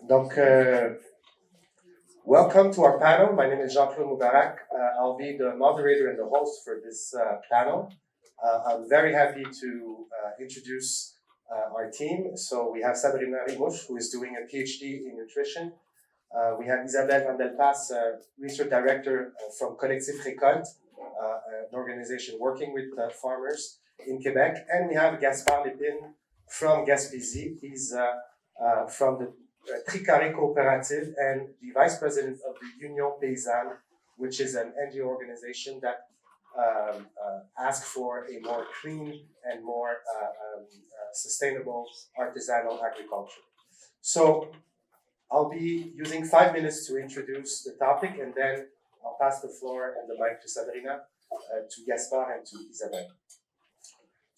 Donc, welcome to our panel. My name is Jean-Claude Moubarak. I'll be the moderator and the host for this panel. I'm very happy to introduce our team. So we have Sabrina Rimouche, who is doing a PhD in nutrition. We have Isabelle Van Del Pas, research director from Collectif Récolte, an organization working with farmers in Quebec. And we have Gaspard Lépine from Gaspésie. He's from the Tricarré Coopérative and the vice president of the Union Paysanne, which is an NGO organization that asks for a more clean and more sustainable artisanal agriculture. So I'll be using 5 minutes to introduce the topic, and then I'll pass the floor and the mic to Sabrina, to Gaspard, and to Isabelle.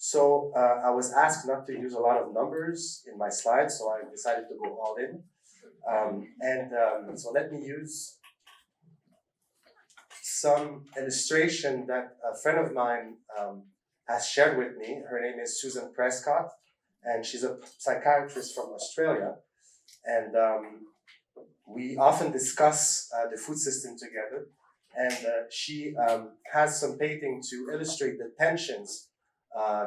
So I was asked not to use a lot of numbers in my slides, so I decided to go all in. So let me use some illustration that a friend of mine has shared with me. Her name is Susan Prescott, and she's a psychiatrist from Australia. And we often discuss the food system together. And she has some painting to illustrate the tensions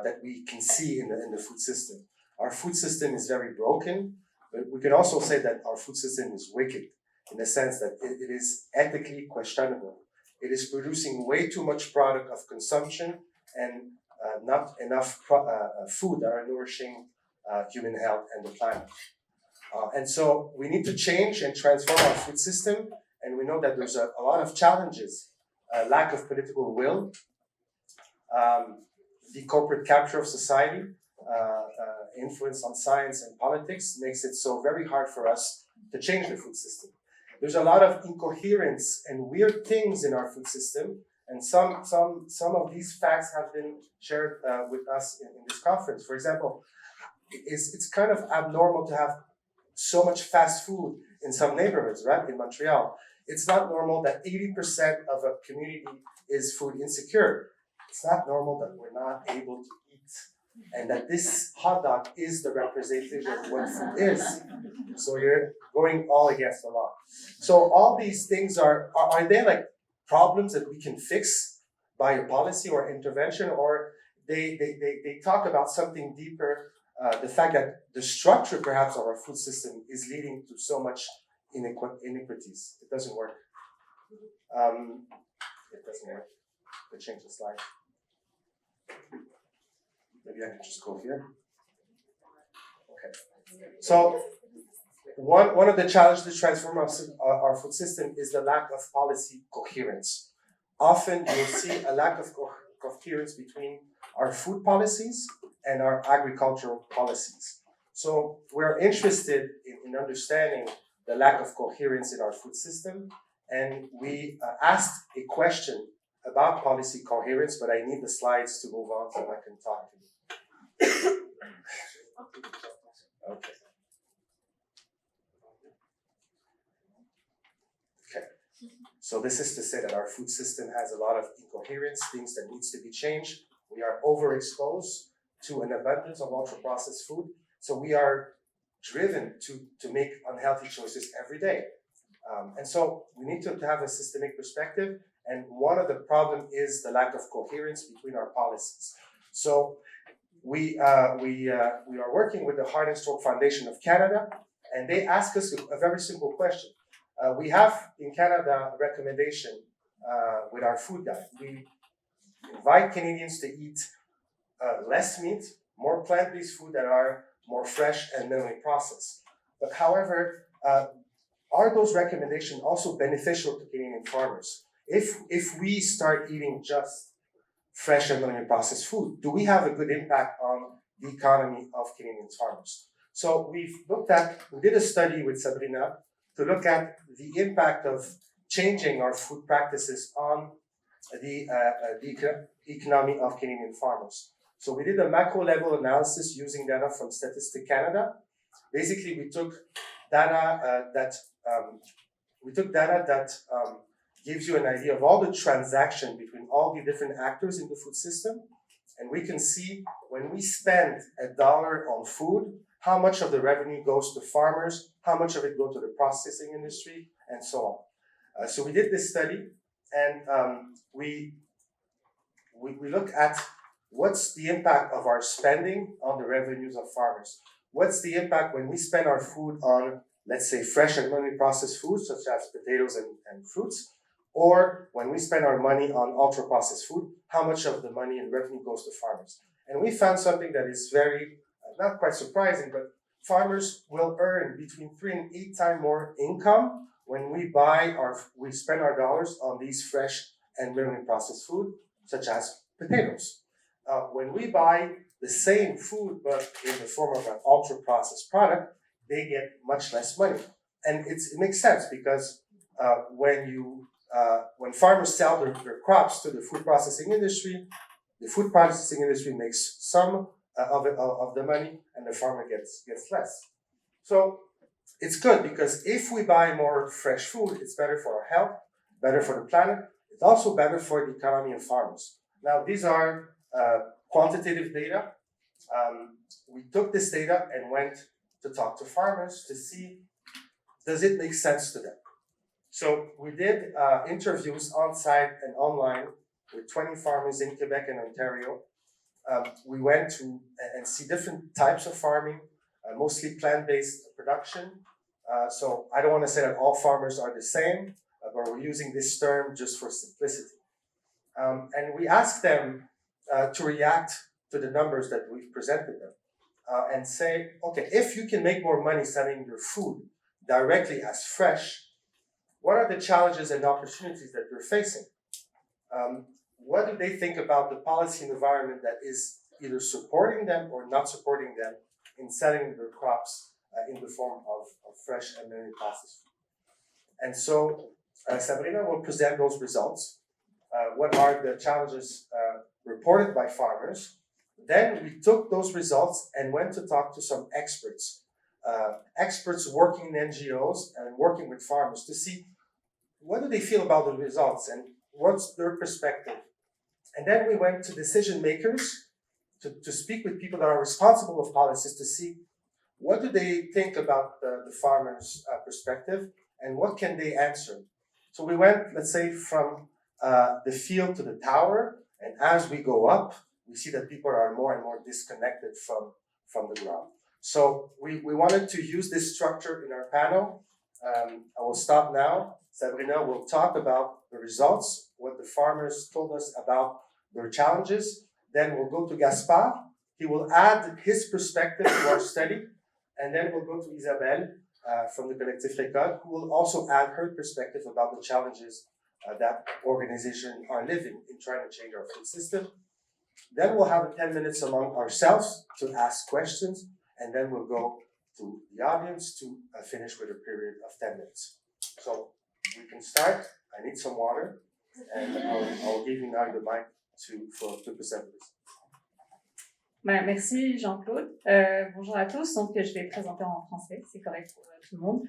that we can see in the food system. Our food system is very broken, but we can also say that our food system is wicked in the sense that it is ethically questionable. It is producing way too much product of consumption and not enough food that are nourishing human health and the planet. And so we need to change and transform our food system, and we know that there's a lot of challenges, lack of political will, the corporate capture of society, influence on science and politics makes it so very hard for us to change the food system. There's a lot of incoherence and weird things in our food system, and some of these facts have been shared with us in this conference. For example, it's kind of abnormal to have so much fast food in some neighborhoods, right? In Montreal, it's not normal that 80% of a community is food insecure. It's not normal that we're not able to eat, and that this hot dog is the representation of what food is. So you're going all against the law. So all these things are they like problems that we can fix by a policy or intervention, or they talk about something deeper, the fact that the structure perhaps of our food system is leading to so much inequities. It doesn't work. It doesn't work. Let's change the slide. Maybe I can just go here. Okay. So one of the challenges to transform our food system is the lack of policy coherence. Often you'll see a lack of coherence between our food policies and our agricultural policies. So we're interested in understanding the lack of coherence in our food system, and we asked a question about policy coherence, but I need the slides to move on so I can talk to you. Okay. Okay. So this is to say that our food system has a lot of incoherence, things that needs to be changed. We are overexposed to an abundance of ultra-processed food, so we are driven to make unhealthy choices every day. And so we need to have a systemic perspective, and one of the problems is the lack of coherence between our policies. So we are working with the Heart and Stroke Foundation of Canada, and they ask us a very simple question. We have in Canada a recommendation with our food guide. We invite Canadians to eat less meat, more plant-based food that are more fresh and minimally processed. But however, are those recommendations also beneficial to Canadian farmers? If we start eating just fresh and minimally processed food, do we have a good impact on the economy of Canadian farmers? So we did a study with Sabrina to look at the impact of changing our food practices on the economy of Canadian farmers. So we did a macro level analysis using data from Statistics Canada. Basically, we took data that gives you an idea of all the transaction between all the different actors in the food system, and we can see when we spend $1 on food, how much of the revenue goes to farmers, how much of it goes to the processing industry, and so on. So we did this study, and we look at what's the impact of our spending on the revenues of farmers. What's the impact when we spend our food on, let's say, fresh and minimally processed foods, such as potatoes and fruits, or when we spend our money on ultra-processed food, how much of the money and revenue goes to farmers? And we found something that is very, not quite surprising, but farmers will earn between 3 and 8 times more income when we spend our dollars on these fresh and minimally processed food, such as potatoes. When we buy the same food, but in the form of an ultra-processed product, they get much less money. And it makes sense because when farmers sell their crops to the food processing industry, the food processing industry makes some of the money, and the farmer gets less. So it's good because if we buy more fresh food, it's better for our health, better for the planet. It's also better for the economy of farmers. Now, these are quantitative data. We took this data and went to talk to farmers to see, does it make sense to them? So we did interviews on-site and online with 20 farmers in Quebec and Ontario. We went to and see different types of farming, mostly plant-based production. So I don't want to say that all farmers are the same, but we're using this term just for simplicity. And we asked them to react to the numbers that we've presented them and say, okay, if you can make more money selling your food directly as fresh, what are the challenges and opportunities that you're facing? What do they think about the policy environment that is either supporting them or not supporting them in selling their crops in the form of fresh and minimally processed food? And so Sabrina will present those results. What are the challenges reported by farmers? Then we took those results and went to talk to some experts, experts working in NGOs and working with farmers to see what do they feel about the results and what's their perspective. And then we went to decision makers to speak with people that are responsible of policies to see what do they think about the farmers' perspective and what can they answer. So we went, let's say, from the field to the tower, and as we go up, we see that people are more and more disconnected from the ground. So we wanted to use this structure in our panel. I will stop now. Sabrina will talk about the results, what the farmers told us about their challenges. Then we'll go to Gaspard. He will add his perspective to our study. And then we'll go to Isabelle from the Collectif Récolte, who will also add her perspective about the challenges that organizations are living in trying to change our food system. Then we'll have 10 minutes among ourselves to ask questions, and then we'll go to the audience to finish with a period of 10 minutes. So we can start. I need some water, and I'll give you now the mic to present this. Merci Jean-Claude. Bonjour à tous. Donc je vais présenter en français, c'est correct pour tout le monde.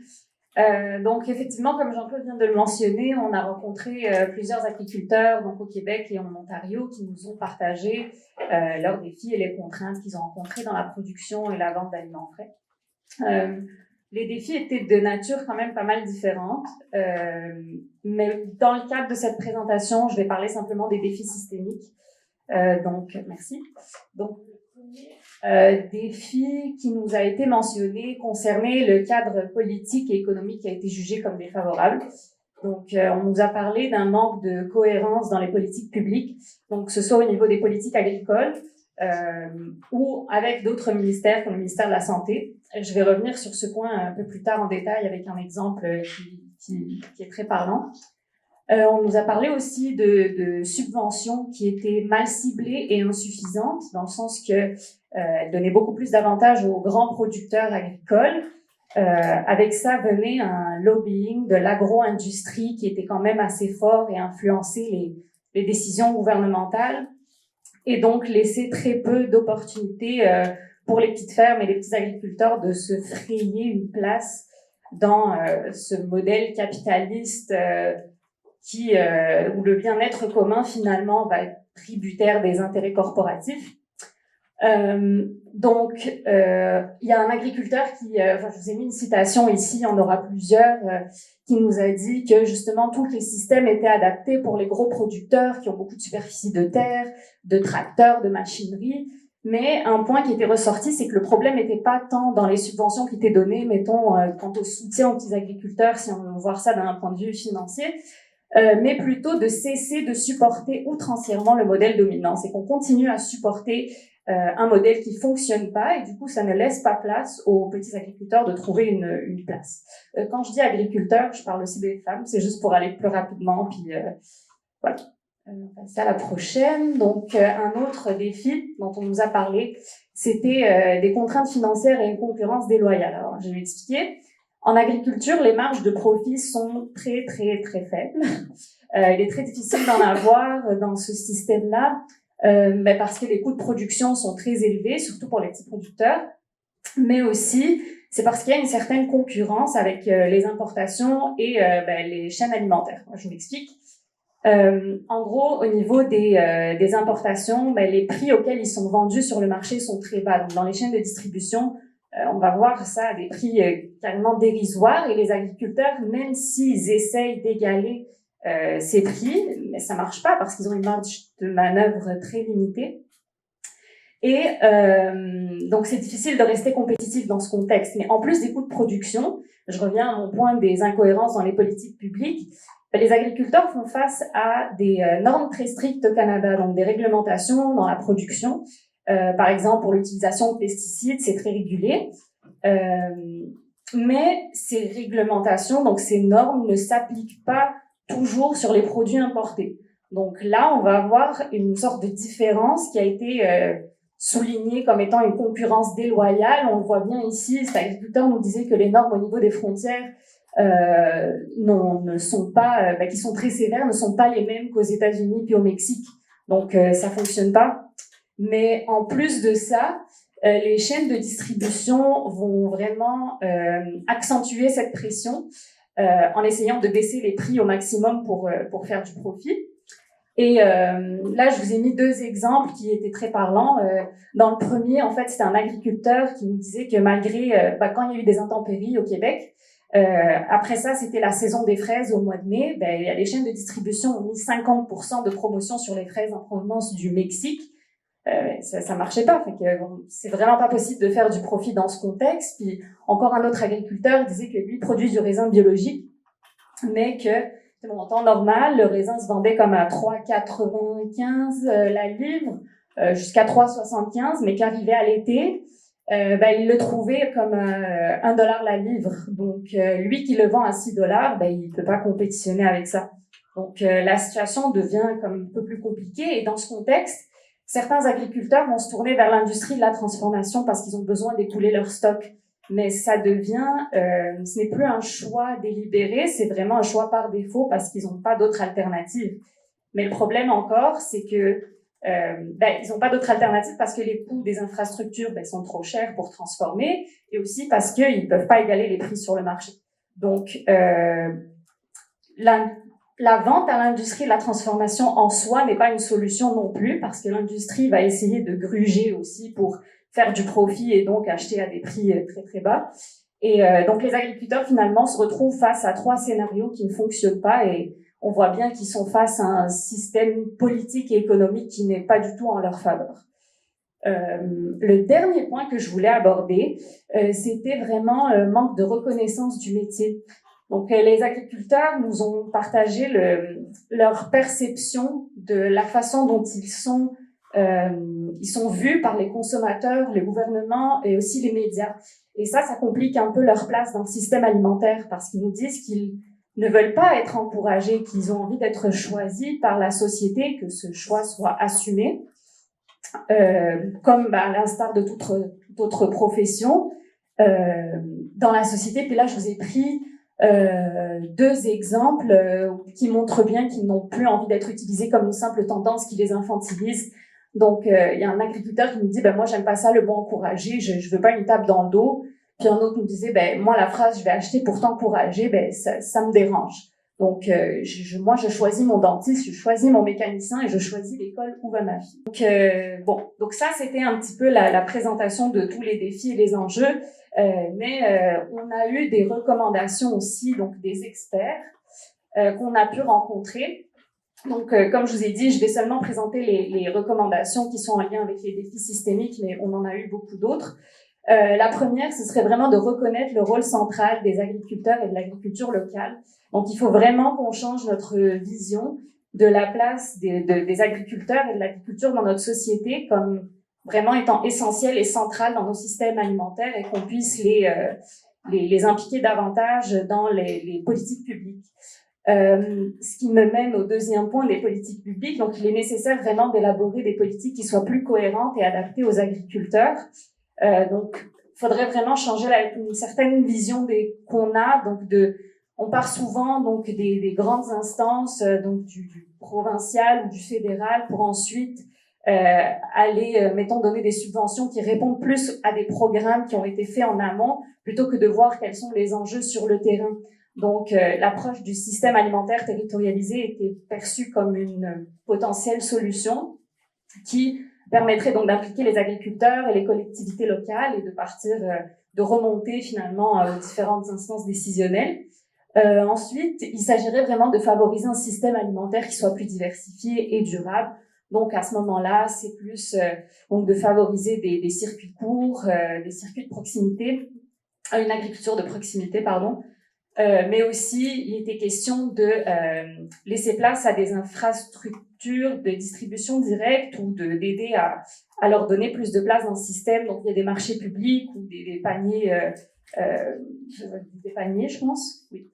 Donc effectivement, comme Jean-Claude vient de le mentionner, on a rencontré plusieurs agriculteurs donc au Québec et en Ontario qui nous ont partagé leurs défis et les contraintes qu'ils ont rencontrées dans la production et la vente d'aliments frais. Les défis étaient de nature quand même pas mal différente, mais dans le cadre de cette présentation, je vais parler simplement des défis systémiques. Donc, merci. Donc, le premier défi qui nous a été mentionné concernait le cadre politique et économique qui a été jugé comme défavorable. Donc, on nous a parlé d'un manque de cohérence dans les politiques publiques, donc que ce soit au niveau des politiques agricoles ou avec d'autres ministères comme le ministère de la Santé. Je vais revenir sur ce point un peu plus tard en détail avec un exemple qui est très parlant. On nous a parlé aussi de subventions qui étaient mal ciblées et insuffisantes, dans le sens que elles donnaient beaucoup plus d'avantages aux grands producteurs agricoles. Avec ça venait un lobbying de l'agro-industrie qui était quand même assez fort et influençait les décisions gouvernementales, et donc laissait très peu d'opportunités pour les petites fermes et les petits agriculteurs de se frayer une place dans ce modèle capitaliste où le bien-être commun finalement va être tributaire des intérêts corporatifs. Donc, il y a un agriculteur qui, enfin, je vous ai mis une citation ici, on aura plusieurs, qui nous a dit que justement tous les systèmes étaient adaptés pour les gros producteurs qui ont beaucoup de superficie de terre, de tracteurs, de machinerie. Mais un point qui était ressorti, c'est que le problème n'était pas tant dans les subventions qui étaient données, mettons, quant au soutien aux petits agriculteurs, si on veut voir ça d'un point de vue financier, mais plutôt de cesser de supporter outrancièrement le modèle dominant. C'est qu'on continue à supporter un modèle qui fonctionne pas et du coup, ça ne laisse pas place aux petits agriculteurs de trouver une place. Quand je dis agriculteurs, je parle aussi des femmes, c'est juste pour aller plus rapidement, puis voilà. On va passer à la prochaine. Donc, un autre défi dont on nous a parlé, c'était des contraintes financières et une concurrence déloyale. Alors, je vais expliquer. En agriculture, les marges de profit sont très, très, très faibles. Il est très difficile d'en avoir dans ce système-là, mais parce que les coûts de production sont très élevés, surtout pour les petits producteurs. Mais aussi, c'est parce qu'il y a une certaine concurrence avec les importations et les chaînes alimentaires. Je vous l'explique. En gros, au niveau des importations, les prix auxquels ils sont vendus sur le marché sont très bas. Donc, dans les chaînes de distribution, on va voir ça à des prix carrément dérisoires et les agriculteurs, même s'ils essayent d'égaler ces prix, mais ça marche pas parce qu'ils ont une marge de manœuvre très limitée. Et donc, c'est difficile de rester compétitif dans ce contexte. Mais en plus des coûts de production, je reviens à mon point des incohérences dans les politiques publiques, les agriculteurs font face à des normes très strictes au Canada, donc des réglementations dans la production. Par exemple, pour l'utilisation de pesticides, c'est très régulé. Mais ces réglementations, donc ces normes, ne s'appliquent pas toujours sur les produits importés. Donc là, on va avoir une sorte de différence qui a été soulignée comme étant une concurrence déloyale. On le voit bien ici, cet agriculteur nous disait que les normes au niveau des frontières ne sont pas, qui sont très sévères, ne sont pas les mêmes qu'aux États-Unis puis au Mexique. Donc ça fonctionne pas. Mais en plus de ça, les chaînes de distribution vont vraiment accentuer cette pression en essayant de baisser les prix au maximum pour faire du profit. Et là, je vous ai mis deux exemples qui étaient très parlants. Dans le premier, en fait, c'était un agriculteur qui nous disait que malgré, quand il y a eu des intempéries au Québec, après ça, c'était la saison des fraises au mois de mai, les chaînes de distribution ont mis 50% de promotion sur les fraises en provenance du Mexique. Ça marchait pas. Fait que, c'est vraiment pas possible de faire du profit dans ce contexte. Puis encore un autre agriculteur disait que lui produit du raisin biologique, mais que en temps normal, le raisin se vendait comme à 3,95 la livre, jusqu'à 3,75, mais qu'arrivait à l'été, il le trouvait comme $1 la livre. Donc, lui qui le vend à $6, il peut pas compétitionner avec ça. Donc, la situation devient comme un peu plus compliquée. Et dans ce contexte, certains agriculteurs vont se tourner vers l'industrie de la transformation parce qu'ils ont besoin d'écouler leur stock. Mais ça devient, ce n'est plus un choix délibéré, c'est vraiment un choix par défaut parce qu'ils n'ont pas d'autre alternative. Mais le problème encore, c'est que ils n'ont pas d'autre alternative parce que les coûts des infrastructures sont trop chers pour transformer et aussi parce qu'ils ne peuvent pas égaler les prix sur le marché. Donc, la vente à l'industrie de la transformation en soi n'est pas une solution non plus parce que l'industrie va essayer de gruger aussi pour faire du profit et donc acheter à des prix très très bas. Et donc les agriculteurs finalement se retrouvent face à 3 scénarios qui ne fonctionnent pas et on voit bien qu'ils sont face à un système politique et économique qui n'est pas du tout en leur faveur. Le dernier point que je voulais aborder, c'était vraiment le manque de reconnaissance du métier. Donc les agriculteurs nous ont partagé leur perception de la façon dont ils sont vus par les consommateurs, les gouvernements et aussi les médias. Et ça complique un peu leur place dans le système alimentaire parce qu'ils nous disent qu'ils ne veulent pas être encouragés, qu'ils ont envie d'être choisis par la société, que ce choix soit assumé, comme à l'instar de toute autre profession dans la société. Puis là, je vous ai pris 2 exemples qui montrent bien qu'ils n'ont plus envie d'être utilisés comme une simple tendance qui les infantilise. Donc, il y a un agriculteur qui nous dit, moi, j'aime pas ça, le mot encourager, je veux pas une tape dans le dos. Puis un autre nous disait, moi, la phrase, je vais acheter pour t'encourager, ça me dérange. Donc, moi, je choisis mon dentiste, je choisis mon mécanicien et je choisis l'école où va ma fille. Donc, donc ça, c'était un petit peu la présentation de tous les défis et les enjeux. Mais on a eu des recommandations aussi, donc des experts qu'on a pu rencontrer. Donc, comme je vous ai dit, je vais seulement présenter les recommandations qui sont en lien avec les défis systémiques, mais on en a eu beaucoup d'autres. La première, ce serait vraiment de reconnaître le rôle central des agriculteurs et de l'agriculture locale. Donc, il faut vraiment qu'on change notre vision de la place des agriculteurs et de l'agriculture dans notre société comme vraiment étant essentielle et centrale dans nos systèmes alimentaires et qu'on puisse les impliquer davantage dans les politiques publiques. Ce qui me mène au deuxième point des politiques publiques. Donc, il est nécessaire vraiment d'élaborer des politiques qui soient plus cohérentes et adaptées aux agriculteurs. Donc, il faudrait vraiment changer une certaine vision qu'on a. Donc, on part souvent donc des grandes instances, donc du provincial ou du fédéral, pour ensuite aller, mettons, donner des subventions qui répondent plus à des programmes qui ont été faits en amont, plutôt que de voir quels sont les enjeux sur le terrain. Donc, l'approche du système alimentaire territorialisé était perçue comme une potentielle solution qui permettrait donc d'impliquer les agriculteurs et les collectivités locales et de partir, de remonter finalement aux différentes instances décisionnelles. Ensuite, il s'agirait vraiment de favoriser un système alimentaire qui soit plus diversifié et durable. Donc, à ce moment-là, c'est plus donc de favoriser des circuits courts, des circuits de proximité, une agriculture de proximité, pardon. Mais aussi, il était question de laisser place à des infrastructures de distribution directe ou d'aider à leur donner plus de place dans le système. Donc, il y a des marchés publics ou des paniers, je pense. Oui.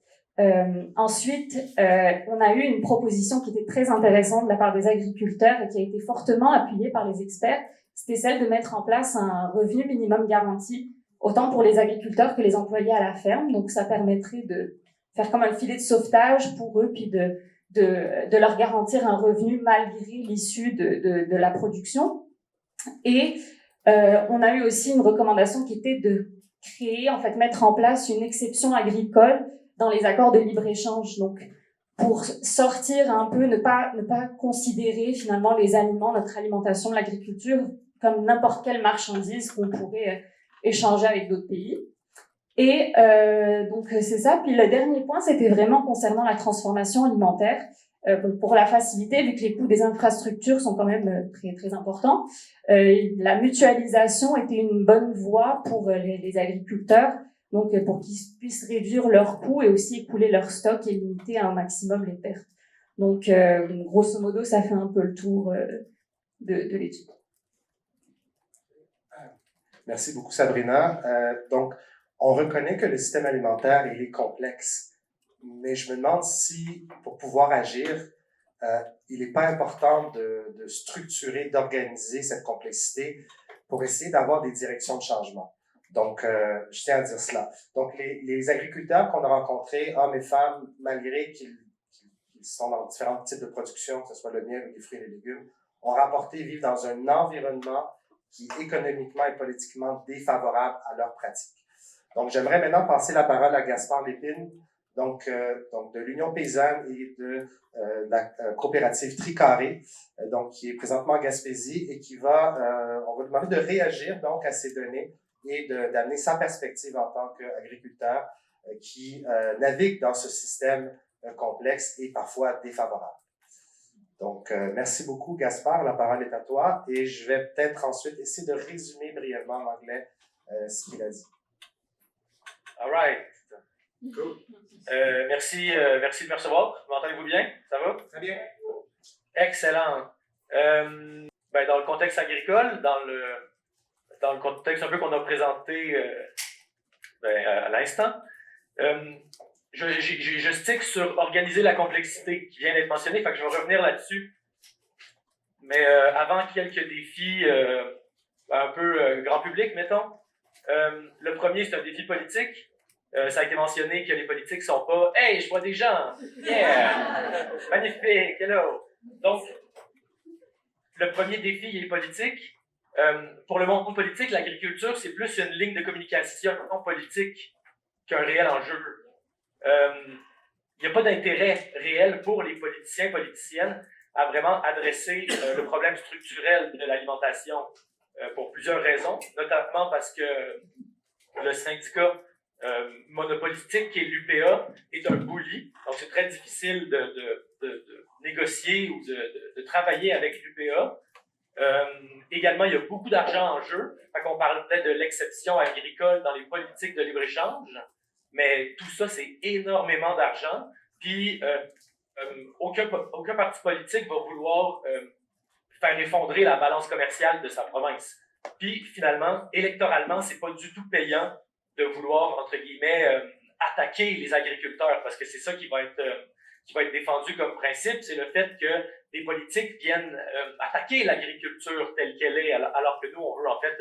Ensuite, on a eu une proposition qui était très intéressante de la part des agriculteurs et qui a été fortement appuyée par les experts. C'était celle de mettre en place un revenu minimum garanti, autant pour les agriculteurs que les employés à la ferme. Donc, ça permettrait de faire comme un filet de sauvetage pour eux, puis de leur garantir un revenu malgré l'issue de la production. Et on a eu aussi une recommandation qui était de créer, en fait, mettre en place une exception agricole dans les accords de libre-échange. Donc, pour sortir un peu, ne pas considérer finalement les aliments, notre alimentation, l'agriculture comme n'importe quelle marchandise qu'on pourrait échanger avec d'autres pays. Et donc c'est ça. Puis le dernier point, c'était vraiment concernant la transformation alimentaire. Pour la faciliter, vu que les coûts des infrastructures sont quand même très très importants, la mutualisation était une bonne voie pour les agriculteurs, donc pour qu'ils puissent réduire leurs coûts et aussi écouler leur stock et limiter un maximum les pertes. Donc grosso modo, ça fait un peu le tour de l'étude. Merci beaucoup, Sabrina. Donc, on reconnaît que le système alimentaire, il est complexe, mais je me demande si, pour pouvoir agir, il n'est pas important de structurer, d'organiser cette complexité pour essayer d'avoir des directions de changement. Donc, je tiens à dire cela. Donc, les agriculteurs qu'on a rencontrés, hommes et femmes, malgré qu'ils sont dans différents types de production, que ce soit le miel ou les fruits et les légumes, ont rapporté vivre dans un environnement qui est économiquement et politiquement défavorable à leurs pratiques. Donc, j'aimerais maintenant passer la parole à Gaspard Lépine, donc de l'Union paysanne et de la coopérative Tricarré, donc qui est présentement en Gaspésie et qui on va lui demander de réagir donc à ces données et d'amener sa perspective en tant qu'agriculteur qui navigue dans ce système complexe et parfois défavorable. Donc, merci beaucoup, Gaspard. La parole est à toi. Et je vais peut-être ensuite essayer de résumer brièvement en anglais ce qu'il a dit. All right. Cool. Merci de me recevoir. M'entendez-vous bien? Ça va? Très bien. Excellent. Dans le contexte agricole, dans le contexte un peu qu'on a présenté à l'instant, je stick sur organiser la complexité qui vient d'être mentionnée, fait que je vais revenir là-dessus. Mais avant quelques défis un peu grand public, mettons. Le premier, c'est un défi politique. Ça a été mentionné que les politiques sont pas « Hey, je vois des gens! Yeah! Magnifique! Hello! » Donc, le premier défi il est politique. Pour le monde politique, l'agriculture, c'est plus une ligne de communication politique qu'un réel enjeu. il n'y a pas d'intérêt réel pour les politiciens, politiciennes à vraiment adresser le problème structurel de l'alimentation pour plusieurs raisons, notamment parce que le syndicat monopolistique qui est l'UPA est un bully, donc c'est très difficile de négocier ou de travailler avec l'UPA. Également, il y a beaucoup d'argent en jeu. Fait qu'on parlait de l'exception agricole dans les politiques de libre-échange, mais tout ça, c'est énormément d'argent. Puis, aucun parti politique va vouloir faire effondrer la balance commerciale de sa province. Puis, finalement, électoralement, c'est pas du tout payant de vouloir, entre guillemets, attaquer les agriculteurs, parce que c'est ça qui va être défendu comme principe, c'est le fait que des politiques viennent attaquer l'agriculture telle qu'elle est, alors que nous, on veut en fait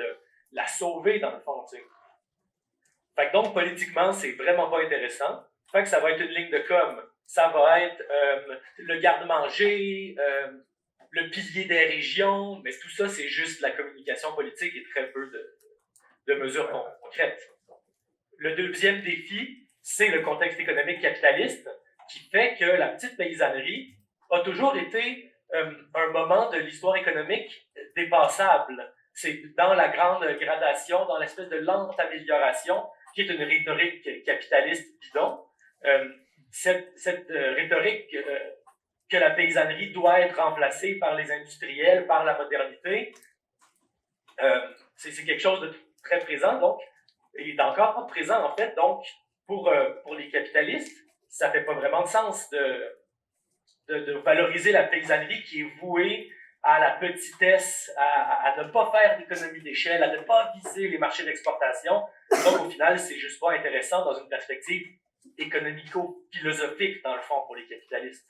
la sauver dans le fond. Tu sais. Fait que donc, politiquement, c'est vraiment pas intéressant. Fait que ça va être une ligne de com. Ça va être le garde-manger, le pilier des régions, mais tout ça, c'est juste la communication politique et très peu de mesures concrètes. Le deuxième défi, c'est le contexte économique capitaliste qui fait que la petite paysannerie a toujours été un moment de l'histoire économique dépassable. C'est dans la grande gradation, dans l'espèce de lente amélioration, qui est une rhétorique capitaliste bidon. Cette rhétorique que la paysannerie doit être remplacée par les industriels, par la modernité, c'est quelque chose de très présent, donc il est encore présent en fait, donc pour les capitalistes, ça fait pas vraiment de sens de valoriser la paysannerie qui est vouée à la petitesse, à ne pas faire d'économie d'échelle, à ne pas viser les marchés d'exportation. Donc au final, c'est juste pas intéressant dans une perspective économico-philosophique dans le fond pour les capitalistes.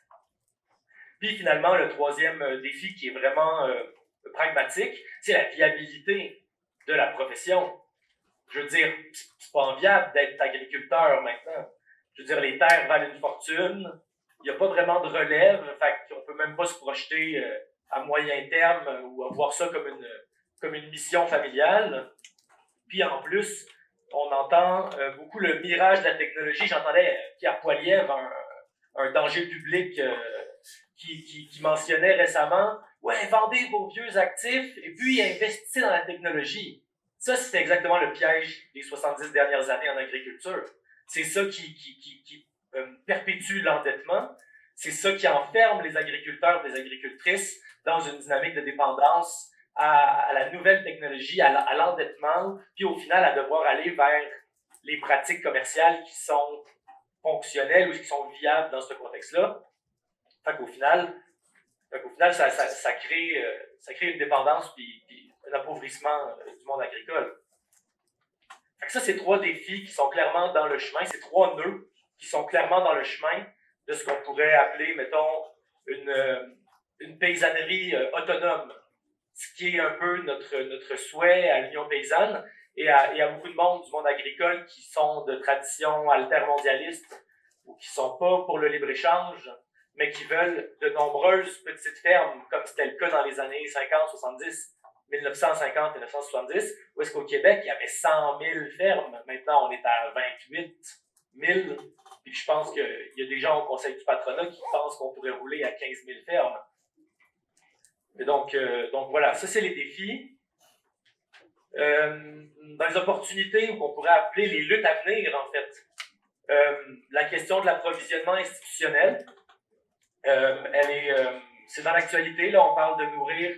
Puis finalement, le troisième défi qui est vraiment pragmatique, c'est la viabilité de la profession. Je veux dire, c'est pas enviable d'être agriculteur maintenant. Je veux dire, les terres valent une fortune, il n'y a pas vraiment de relève, fait qu'on peut même pas se projeter à moyen terme ou avoir ça comme une mission familiale. Puis en plus, on entend beaucoup le mirage de la technologie. J'entendais Pierre Poilievre, un danger public qui mentionnait récemment « Ouais, vendez vos vieux actifs et puis investissez dans la technologie ». Ça, c'était exactement le piège des 70 dernières années en agriculture. C'est ça qui perpétue l'endettement. C'est ça qui enferme les agriculteurs et les agricultrices dans une dynamique de dépendance à la nouvelle technologie, à l'endettement, puis au final à devoir aller vers les pratiques commerciales qui sont fonctionnelles ou qui sont viables dans ce contexte-là. Fait qu'au final, ça crée une dépendance puis un appauvrissement du monde agricole. Fait que ça, c'est trois défis qui sont clairement dans le chemin, c'est trois nœuds qui sont clairement dans le chemin de ce qu'on pourrait appeler, mettons, une paysannerie autonome, ce qui est un peu notre souhait à l'Union paysanne et à beaucoup de monde du monde agricole qui sont de tradition altermondialiste ou qui ne sont pas pour le libre-échange, mais qui veulent de nombreuses petites fermes, comme c'était le cas dans les années 50, 70, 1950 et 1970, où est-ce qu'au Québec, il y avait 100 000 fermes. Maintenant, on est à 28 000. Puis je pense qu'il y a des gens au Conseil du patronat qui pensent qu'on pourrait rouler à 15 000 fermes. Et donc voilà, ça c'est les défis. Dans les opportunités, ou qu'on pourrait appeler les luttes à venir, en fait, la question de l'approvisionnement institutionnel, c'est dans l'actualité. Là, on parle de nourrir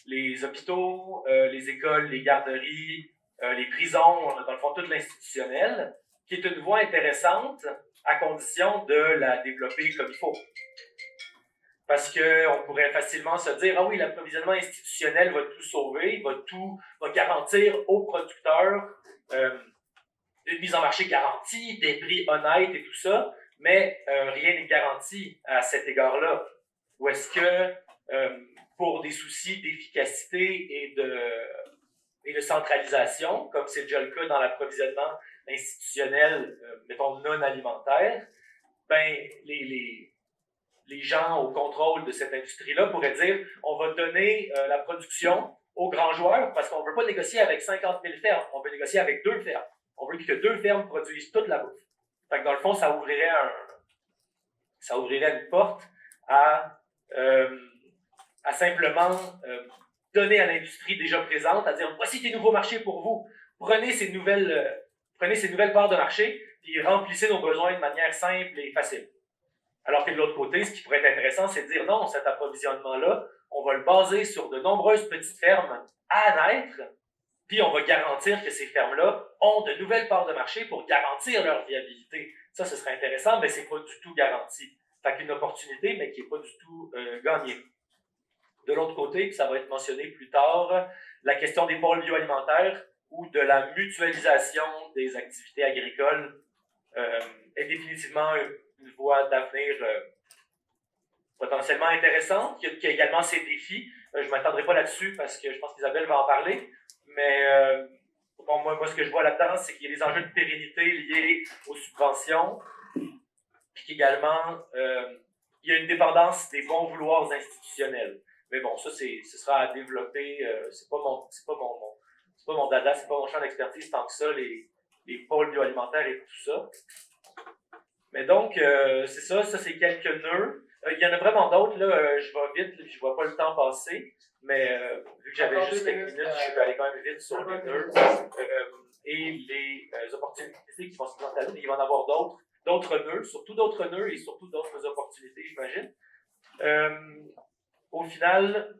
les hôpitaux, les écoles, les garderies, les prisons, dans le fond, tout l'institutionnel, qui est une voie intéressante à condition de la développer comme il faut. Parce qu'on pourrait facilement se dire « Ah oui, l'approvisionnement institutionnel va tout sauver, va garantir aux producteurs une mise en marché garantie, des prix honnêtes et tout ça, mais rien n'est garanti à cet égard-là. Ou est-ce que pour des soucis d'efficacité et de centralisation, comme c'est déjà le cas dans l'approvisionnement institutionnel, mettons non alimentaire, ben les gens au contrôle de cette industrie-là pourraient dire on va donner la production aux grands joueurs parce qu'on ne veut pas négocier avec 50 000 fermes, on veut négocier avec 2 fermes. On veut que 2 fermes produisent toute la bouffe. Fait que dans le fond, ça ouvrirait ça ouvrirait une porte à simplement donner à l'industrie déjà présente, à dire voici des nouveaux marchés pour vous, prenez ces nouvelles parts de marché, puis remplissez nos besoins de manière simple et facile. Alors que de l'autre côté, ce qui pourrait être intéressant, c'est de dire non, cet approvisionnement-là, on va le baser sur de nombreuses petites fermes à naître, puis on va garantir que ces fermes-là ont de nouvelles parts de marché pour garantir leur viabilité. Ça, ce serait intéressant, mais c'est pas du tout garanti. Fait qu'une opportunité, mais qui n'est pas du tout gagnée. De l'autre côté, puis ça va être mentionné plus tard, la question des pôles bioalimentaires ou de la mutualisation des activités agricoles est définitivement une voie d'avenir potentiellement intéressante. Il y a également ces défis. Je ne m'attendrai pas là-dessus parce que je pense qu'Isabelle va en parler. Mais bon, moi, ce que je vois là-dedans, c'est qu'il y a des enjeux de pérennité liés aux subventions. Puis qu'également, il y a une dépendance des bons vouloirs institutionnels. Mais bon, ça, ce sera à développer. C'est pas mon dada, c'est pas mon champ d'expertise tant que ça, les pôles bioalimentaires et tout ça. Mais donc, c'est ça c'est quelques nœuds. Il y en a vraiment d'autres, là, je vais vite, je vois pas le temps passer, mais vu que j'avais juste quelques minutes, je vais aller quand même vite sur les nœuds et les opportunités qui vont se présenter à nous. Il va y en avoir d'autres nœuds, surtout d'autres nœuds et surtout d'autres opportunités, j'imagine. Au final,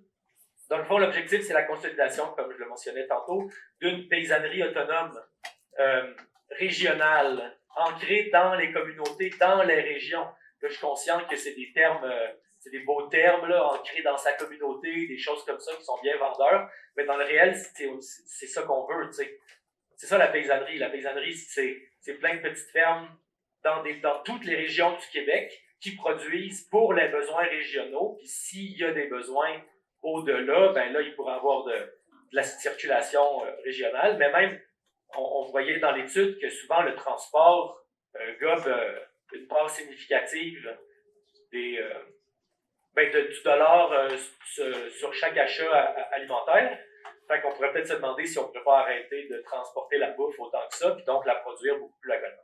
dans le fond, l'objectif, c'est la consolidation, comme je le mentionnais tantôt, d'une paysannerie autonome, régionale, ancrée dans les communautés, dans les régions. Là, je suis conscient que c'est des termes, c'est des beaux termes, là, ancrés dans sa communauté, des choses comme ça qui sont bien vendeurs, mais dans le réel, c'est ça qu'on veut, tu sais. C'est ça la paysannerie. La paysannerie, c'est plein de petites fermes dans toutes les régions du Québec qui produisent pour les besoins régionaux. Puis s'il y a des besoins au-delà, ben là, il pourrait y avoir de la circulation régionale. Mais même, on voyait dans l'étude que souvent le transport gobe une part significative du dollar sur chaque achat alimentaire. Fait qu'on pourrait peut-être se demander si on ne pourrait pas arrêter de transporter la bouffe autant que ça, puis donc la produire beaucoup plus localement.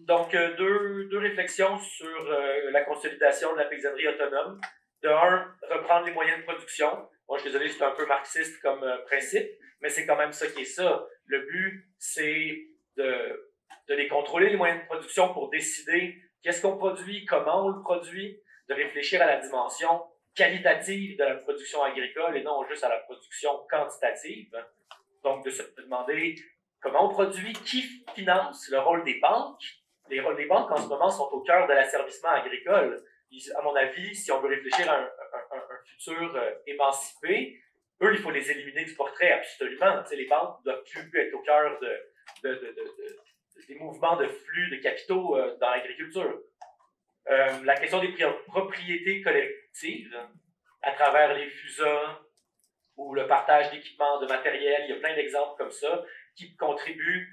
Donc, deux réflexions sur la consolidation de la paysannerie autonome. De un, reprendre les moyens de production. Moi, je suis désolé, c'est un peu marxiste comme principe, mais c'est quand même ça qui est ça. Le but, c'est de les contrôler, les moyens de production, pour décider qu'est-ce qu'on produit, comment on le produit, de réfléchir à la dimension qualitative de la production agricole et non juste à la production quantitative. Donc, de se demander comment on produit, qui finance, le rôle des banques. Les rôles des banques, en ce moment, sont au cœur de l'asservissement agricole. À mon avis, si on veut réfléchir à un futur émancipé, eux, il faut les éliminer du portrait, absolument. Tu sais, les banques ne doivent plus être au cœur des mouvements de flux de capitaux dans l'agriculture. La question des propriétés collectives, à travers les FUSA ou le partage d'équipements, de matériel, il y a plein d'exemples comme ça qui contribuent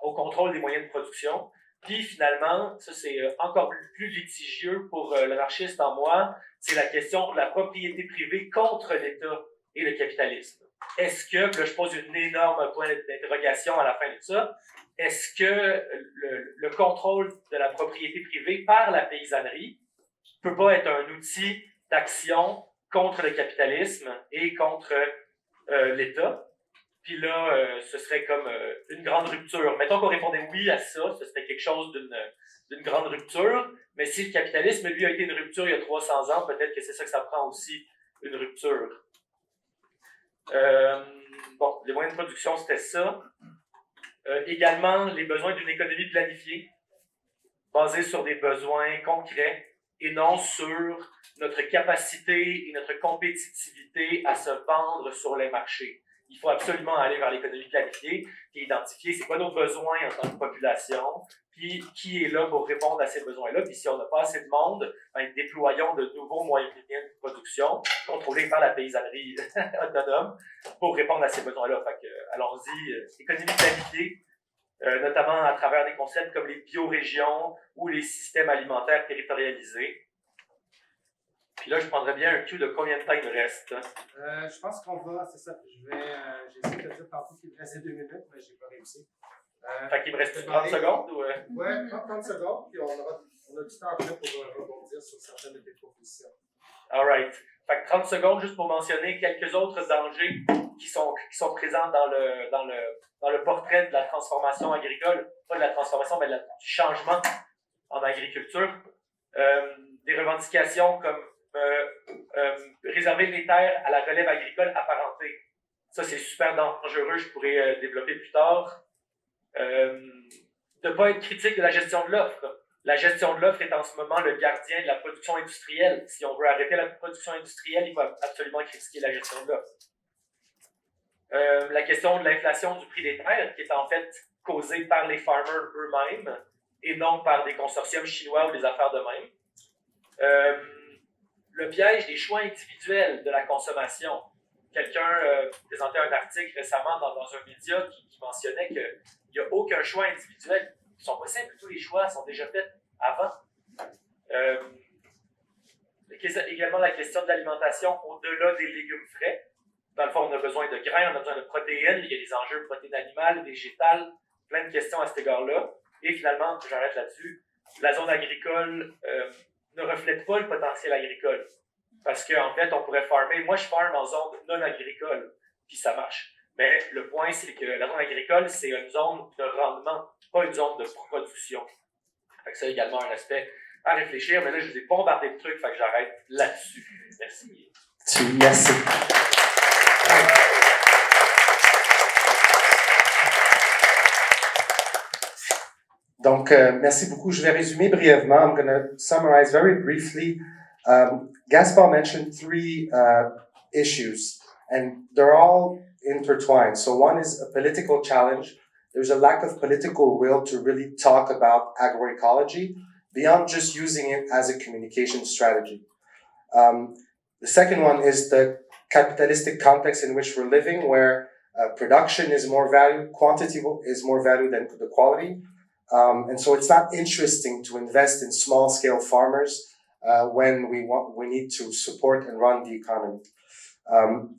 au contrôle des moyens de production. Puis finalement, ça c'est encore plus litigieux pour l'anarchiste en moi, c'est la question de la propriété privée contre l'État et le capitalisme. Est-ce que, là je pose une énorme point d'interrogation à la fin de ça, est-ce que le contrôle de la propriété privée par la paysannerie ne peut pas être un outil d'action contre le capitalisme et contre l'État? Puis là, ce serait comme une grande rupture. Mettons qu'on répondait oui à ça, ce serait quelque chose d'une grande rupture, mais si le capitalisme, lui, a été une rupture il y a 300 ans, peut-être que c'est ça que ça prend aussi, une rupture. Bon, les moyens de production, c'était ça. Également, les besoins d'une économie planifiée, basée sur des besoins concrets et non sur notre capacité et notre compétitivité à se vendre sur les marchés. Il faut absolument aller vers l'économie planifiée et identifier c'est quoi nos besoins en tant que population, puis qui est là pour répondre à ces besoins-là. Puis si on n'a pas assez de monde, ben, déployons de nouveaux moyens de production contrôlés par la paysannerie autonome pour répondre à ces besoins-là. Fait que, allons-y, économie planifiée, notamment à travers des concepts comme les biorégions ou les systèmes alimentaires territorialisés. Puis là, je prendrais bien un cue de combien de temps il me reste. Je pense qu'on va, c'est ça. J'ai essayé de dire tantôt qu'il me restait 2 minutes, mais j'ai pas réussi. Fait qu'il me reste 30 secondes ou... Ouais, 30 secondes, puis on a du temps après pour rebondir sur certaines de tes propositions. All right. Fait que 30 secondes juste pour mentionner quelques autres dangers qui sont présents dans le portrait de la transformation agricole, pas de la transformation, mais du changement en agriculture. Des revendications comme réserver les terres à la relève agricole apparentée. Ça, c'est super dangereux, je pourrais développer plus tard. De ne pas être critique de la gestion de l'offre. La gestion de l'offre est en ce moment le gardien de la production industrielle. Si on veut arrêter la production industrielle, il faut absolument critiquer la gestion de l'offre. La question de l'inflation du prix des terres, qui est en fait causée par les farmers eux-mêmes et non par des consortiums chinois ou des affaires de même. Le piège des choix individuels de la consommation. Quelqu'un présentait un article récemment dans un média qui mentionnait qu'il n'y a aucun choix individuel. Ils sont possibles, tous les choix sont déjà faits avant. Également la question de l'alimentation au-delà des légumes frais. Dans le fond, on a besoin de grains, on a besoin de protéines, il y a des enjeux de protéines animales, végétales, plein de questions à cet égard-là. Et finalement, j'arrête là-dessus, la zone agricole ne reflète pas le potentiel agricole. Parce qu'en fait, on pourrait farmer. Moi, je farme en zone non agricole, puis ça marche. Mais le point, c'est que la zone agricole, c'est une zone de rendement, pas une zone de production. Fait que ça, également, un aspect à réfléchir. Mais là, je vous ai bombardé de trucs, fait que j'arrête là-dessus. Merci. Merci. Donc, merci beaucoup. Je vais résumer brièvement. I'm going to summarize very briefly. Gaspar mentioned three issues, and they're all intertwined. So one is a political challenge. There's a lack of political will to really talk about agroecology beyond just using it as a communication strategy. The second one is the capitalistic context in which we're living, where production is more valued, quantity is more valued than the quality. And so it's not interesting to invest in small-scale farmers when we need to support and run the economy.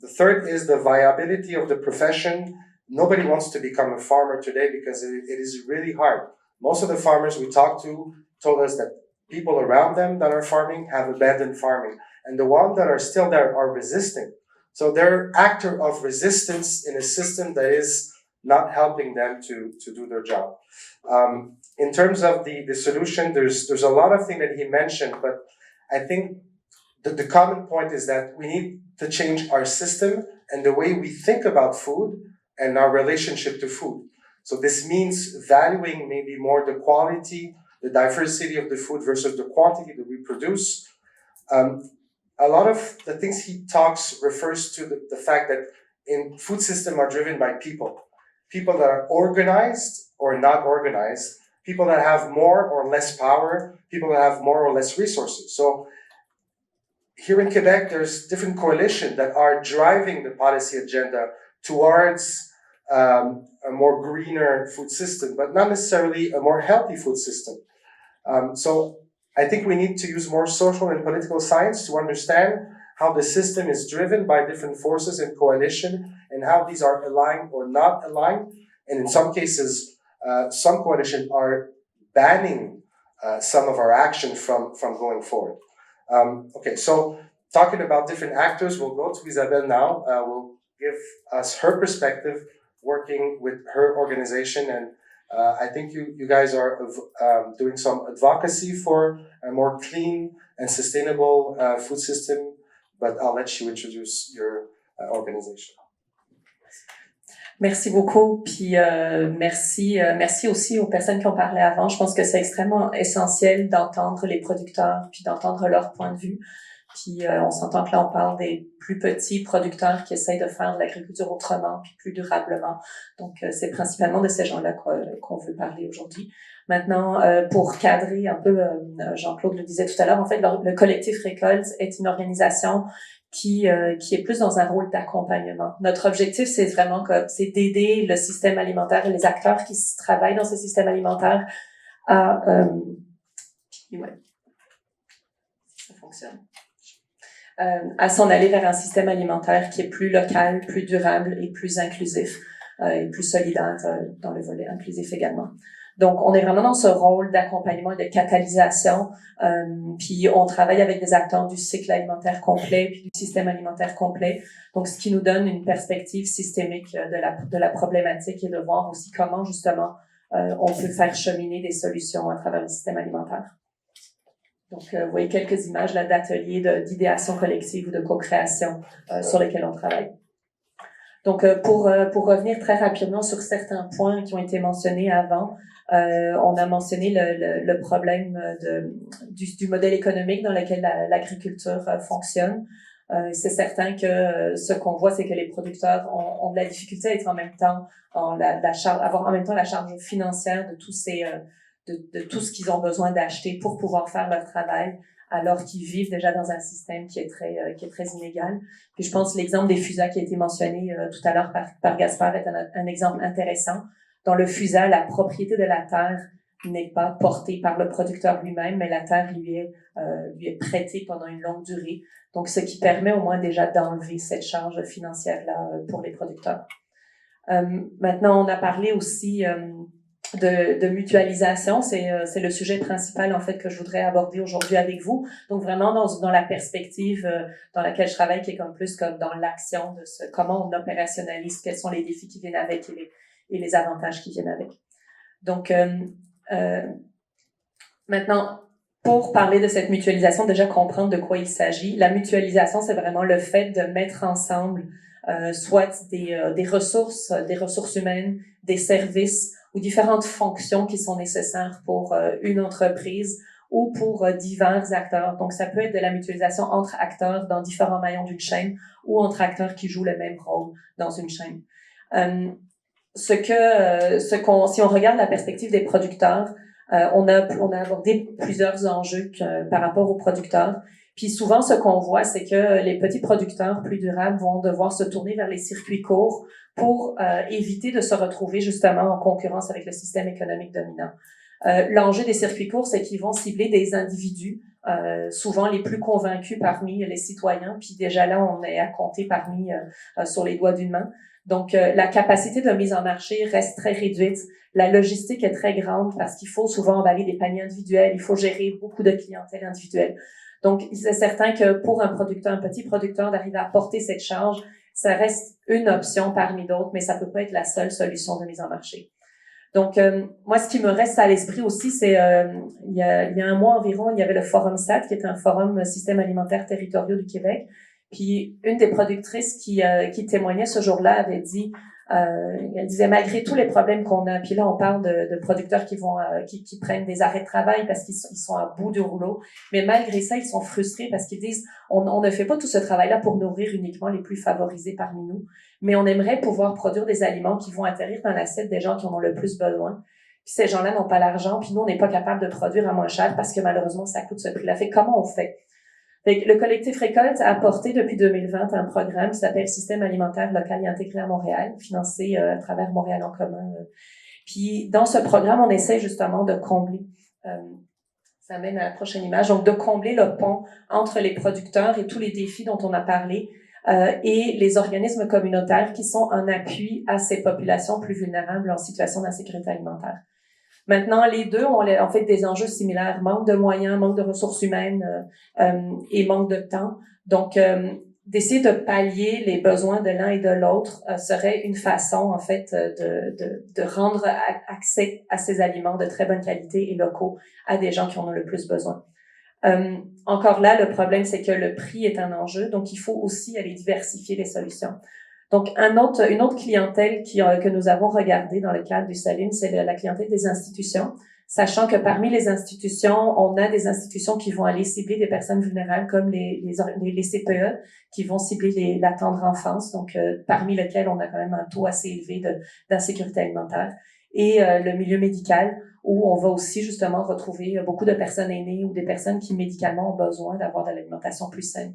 The third is the viability of the profession. Nobody wants to become a farmer today because it is really hard. Most of the farmers we talked to told us that people around them that are farming have abandoned farming, and the ones that are still there are resisting. So they're actor of resistance in a system that is not helping them to do their job. In terms of the solution, there's a lot of things that he mentioned, but I think the common point is that we need to change our system and the way we think about food and our relationship to food. So this means valuing maybe more the quality, the diversity of the food versus the quantity that we produce. A lot of the things he talks refers to the fact that in food system are driven by people that are organized or not organized, people that have more or less power, people that have more or less resources. So here in Quebec, there's different coalitions that are driving the policy agenda towards a more greener food system, but not necessarily a more healthy food system. So I think we need to use more social and political science to understand how the system is driven by different forces and coalition and how these are aligned or not aligned. And in some cases, some coalitions are banning some of our action from going forward. Okay, so talking about different actors, we'll go to Isabelle now. Will give us her perspective working with her organization. And I think you guys are doing some advocacy for a more clean and sustainable food system, but I'll let you introduce your organization. Merci beaucoup, puis merci aussi aux personnes qui ont parlé avant. Je pense que c'est extrêmement essentiel d'entendre les producteurs, puis d'entendre leur point de vue. Puis on s'entend que là, on parle des plus petits producteurs qui essayent de faire de l'agriculture autrement, puis plus durablement. Donc, c'est principalement de ces gens-là qu'on veut parler aujourd'hui. Maintenant, pour cadrer un peu, Jean-Claude le disait tout à l'heure, en fait, le collectif Récolte est une organisation qui est plus dans un rôle d'accompagnement. Notre objectif, c'est vraiment c'est d'aider le système alimentaire et les acteurs qui travaillent dans ce système alimentaire à ça fonctionne. À s'en aller vers un système alimentaire qui est plus local, plus durable et plus inclusif. et plus solidaire dans le volet inclusif également. Donc, on est vraiment dans ce rôle d'accompagnement et de catalysation, puis on travaille avec des acteurs du cycle alimentaire complet puis du système alimentaire complet. Donc, ce qui nous donne une perspective systémique de la problématique et de voir aussi comment, justement, on peut faire cheminer des solutions à travers le système alimentaire. Donc, vous voyez quelques images là d'ateliers d'idéation collective ou de co-création sur lesquels on travaille. Donc, pour revenir très rapidement sur certains points qui ont été mentionnés avant, on a mentionné le problème du modèle économique dans lequel l'agriculture fonctionne. C'est certain que ce qu'on voit, c'est que les producteurs ont de la difficulté à être en même temps avoir en même temps la charge financière de tous de tout ce qu'ils ont besoin d'acheter pour pouvoir faire leur travail, alors qu'ils vivent déjà dans un système qui est très inégal. Puis je pense que l'exemple des FUSA qui a été mentionné tout à l'heure par Gaspard est un exemple intéressant. Dans le FUSA, la propriété de la terre n'est pas portée par le producteur lui-même, mais la terre lui est prêtée pendant une longue durée. Donc, ce qui permet au moins déjà d'enlever cette charge financière-là pour les producteurs. Maintenant, on a parlé aussi de mutualisation. C'est le sujet principal, en fait, que je voudrais aborder aujourd'hui avec vous. Donc, vraiment dans la perspective dans laquelle je travaille, qui est comme plus comme dans l'action de comment on opérationnalise, quels sont les défis qui viennent avec et les avantages qui viennent avec. Donc, maintenant, pour parler de cette mutualisation, déjà comprendre de quoi il s'agit. La mutualisation, c'est vraiment le fait de mettre ensemble soit des ressources humaines, des services ou différentes fonctions qui sont nécessaires pour une entreprise ou pour divers acteurs. Donc, ça peut être de la mutualisation entre acteurs dans différents maillons d'une chaîne ou entre acteurs qui jouent le même rôle dans une chaîne. Si on regarde la perspective des producteurs, on a abordé plusieurs enjeux par rapport aux producteurs. Puis souvent, ce qu'on voit, c'est que les petits producteurs plus durables vont devoir se tourner vers les circuits courts pour éviter de se retrouver justement en concurrence avec le système économique dominant. L'enjeu des circuits courts, c'est qu'ils vont cibler des individus, souvent les plus convaincus parmi les citoyens, puis déjà là, on est à compter sur les doigts d'une main. Donc, la capacité de mise en marché reste très réduite. La logistique est très grande parce qu'il faut souvent emballer des paniers individuels, il faut gérer beaucoup de clientèle individuelle. Donc, c'est certain que pour un petit producteur, d'arriver à porter cette charge, ça reste une option parmi d'autres, mais ça peut pas être la seule solution de mise en marché. Donc, moi, ce qui me reste à l'esprit aussi, c'est il y a un mois environ, il y avait le Forum SAT, qui est un forum système alimentaire territoriaux du Québec. Puis une des productrices qui témoignait ce jour-là avait dit, elle disait malgré tous les problèmes qu'on a, puis là on parle de producteurs qui prennent des arrêts de travail parce qu'ils sont à bout du rouleau, mais malgré ça ils sont frustrés parce qu'ils disent on ne fait pas tout ce travail-là pour nourrir uniquement les plus favorisés parmi nous, mais on aimerait pouvoir produire des aliments qui vont atterrir dans l'assiette des gens qui en ont le plus besoin. Puis ces gens-là n'ont pas l'argent, puis nous on n'est pas capable de produire à moins cher parce que malheureusement ça coûte ce prix-là. Fait comment on fait? Le collectif Récolte a porté depuis 2020 un programme qui s'appelle Système alimentaire local et intégré à Montréal, financé à travers Montréal en commun. Puis dans ce programme, on essaie justement de combler, ça mène à la prochaine image, donc de combler le pont entre les producteurs et tous les défis dont on a parlé et les organismes communautaires qui sont en appui à ces populations plus vulnérables en situation d'insécurité alimentaire. Maintenant, les deux ont en fait des enjeux similaires, manque de moyens, manque de ressources humaines et manque de temps. Donc, d'essayer de pallier les besoins de l'un et de l'autre serait une façon, en fait, de rendre accès à ces aliments de très bonne qualité et locaux à des gens qui en ont le plus besoin. Encore là, le problème, c'est que le prix est un enjeu, donc il faut aussi aller diversifier les solutions. Donc, une autre clientèle que nous avons regardée dans le cadre du Saline, c'est la clientèle des institutions, sachant que parmi les institutions, on a des institutions qui vont aller cibler des personnes vulnérables comme les CPE, qui vont cibler la tendre enfance, donc parmi lesquelles on a quand même un taux assez élevé d'insécurité alimentaire, et le milieu médical, où on va aussi justement retrouver beaucoup de personnes aînées ou des personnes qui médicalement ont besoin d'avoir de l'alimentation plus saine.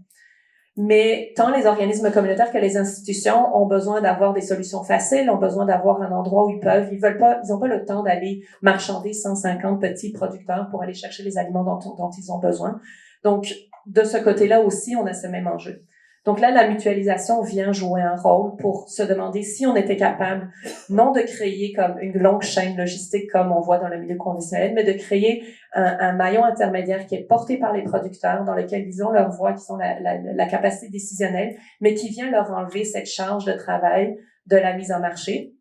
Mais tant les organismes communautaires que les institutions ont besoin d'avoir des solutions faciles, ont besoin d'avoir un endroit où ils ont pas le temps d'aller marchander 150 petits producteurs pour aller chercher les aliments dont ils ont besoin. Donc, de ce côté-là aussi, on a ce même enjeu. Donc là, la mutualisation vient jouer un rôle pour se demander si on était capable, non de créer comme une longue chaîne logistique comme on voit dans le milieu conventionnel, mais de créer un maillon intermédiaire qui est porté par les producteurs, dans lequel ils ont leur voix, qui sont la capacité décisionnelle, mais qui vient leur enlever cette charge de travail de la mise en marché,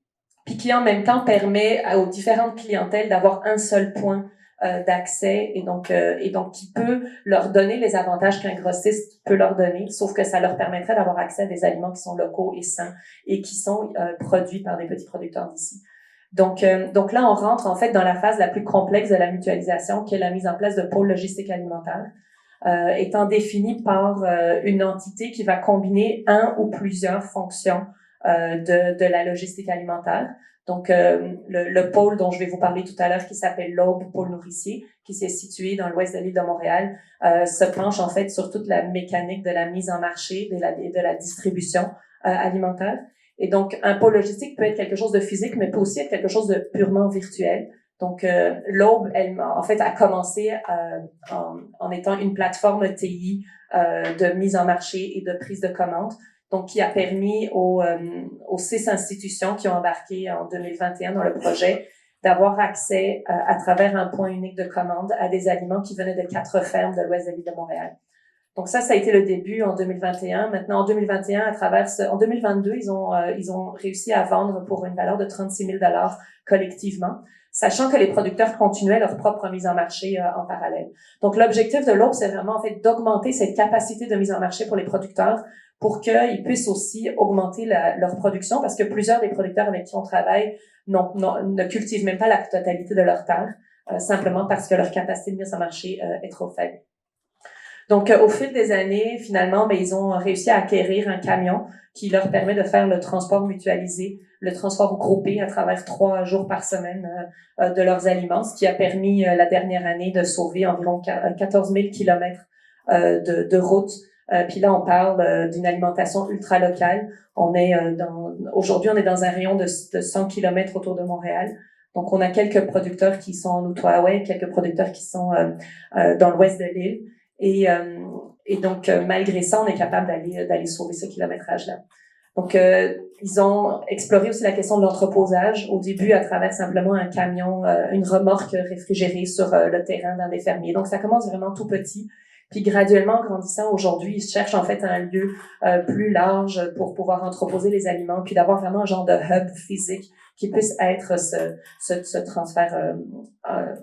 puis qui en même temps permet aux différentes clientèles d'avoir un seul point d'accès et donc qui peut leur donner les avantages qu'un grossiste peut leur donner, sauf que ça leur permettrait d'avoir accès à des aliments qui sont locaux et sains et qui sont produits par des petits producteurs d'ici. Donc là, on rentre en fait dans la phase la plus complexe de la mutualisation, qui est la mise en place de pôles logistiques alimentaires, étant définie par une entité qui va combiner un ou plusieurs fonctions de la logistique alimentaire. Donc, le pôle dont je vais vous parler tout à l'heure, qui s'appelle l'Aube, pôle nourricier, qui s'est situé dans l'ouest de l'île de Montréal, se penche en fait sur toute la mécanique de la mise en marché, de la distribution alimentaire. Et donc, un pôle logistique peut être quelque chose de physique, mais peut aussi être quelque chose de purement virtuel. Donc, l'Aube, elle, en fait, a commencé en étant une plateforme TI de mise en marché et de prise de commande. Donc, qui a permis aux 6 institutions qui ont embarqué en 2021 dans le projet d'avoir accès à travers un point unique de commande à des aliments qui venaient de 4 fermes de l'ouest de l'île de Montréal. Donc ça a été le début en 2021. Maintenant, en 2021, en 2022, ils ont réussi à vendre pour une valeur de 36 000 $ collectivement, sachant que les producteurs continuaient leur propre mise en marché en parallèle. Donc, l'objectif de l'Aube, c'est vraiment en fait d'augmenter cette capacité de mise en marché pour les producteurs, pour qu'ils puissent aussi augmenter leur production, parce que plusieurs des producteurs avec qui on travaille ne cultivent même pas la totalité de leur terre, simplement parce que leur capacité de mise en marché est trop faible. Donc, au fil des années, finalement, ils ont réussi à acquérir un camion qui leur permet de faire le transport mutualisé, le transport groupé à travers 3 jours par semaine de leurs aliments, ce qui a permis la dernière année de sauver environ 14 000 kilomètres de route. Puis là, on parle d'une alimentation ultra locale. Aujourd'hui, on est dans un rayon de 100 kilomètres autour de Montréal. Donc, on a quelques producteurs qui sont en Outaouais, quelques producteurs qui sont dans l'ouest de l'île. Et donc, malgré ça, on est capable d'aller sauver ce kilométrage-là. Donc, ils ont exploré aussi la question de l'entreposage, au début à travers simplement un camion, une remorque réfrigérée sur le terrain d'un des fermiers. Donc, ça commence vraiment tout petit. Puis graduellement, en grandissant, aujourd'hui, ils cherchent en fait un lieu plus large pour pouvoir entreposer les aliments, puis d'avoir vraiment un genre de hub physique qui puisse être ce transfert.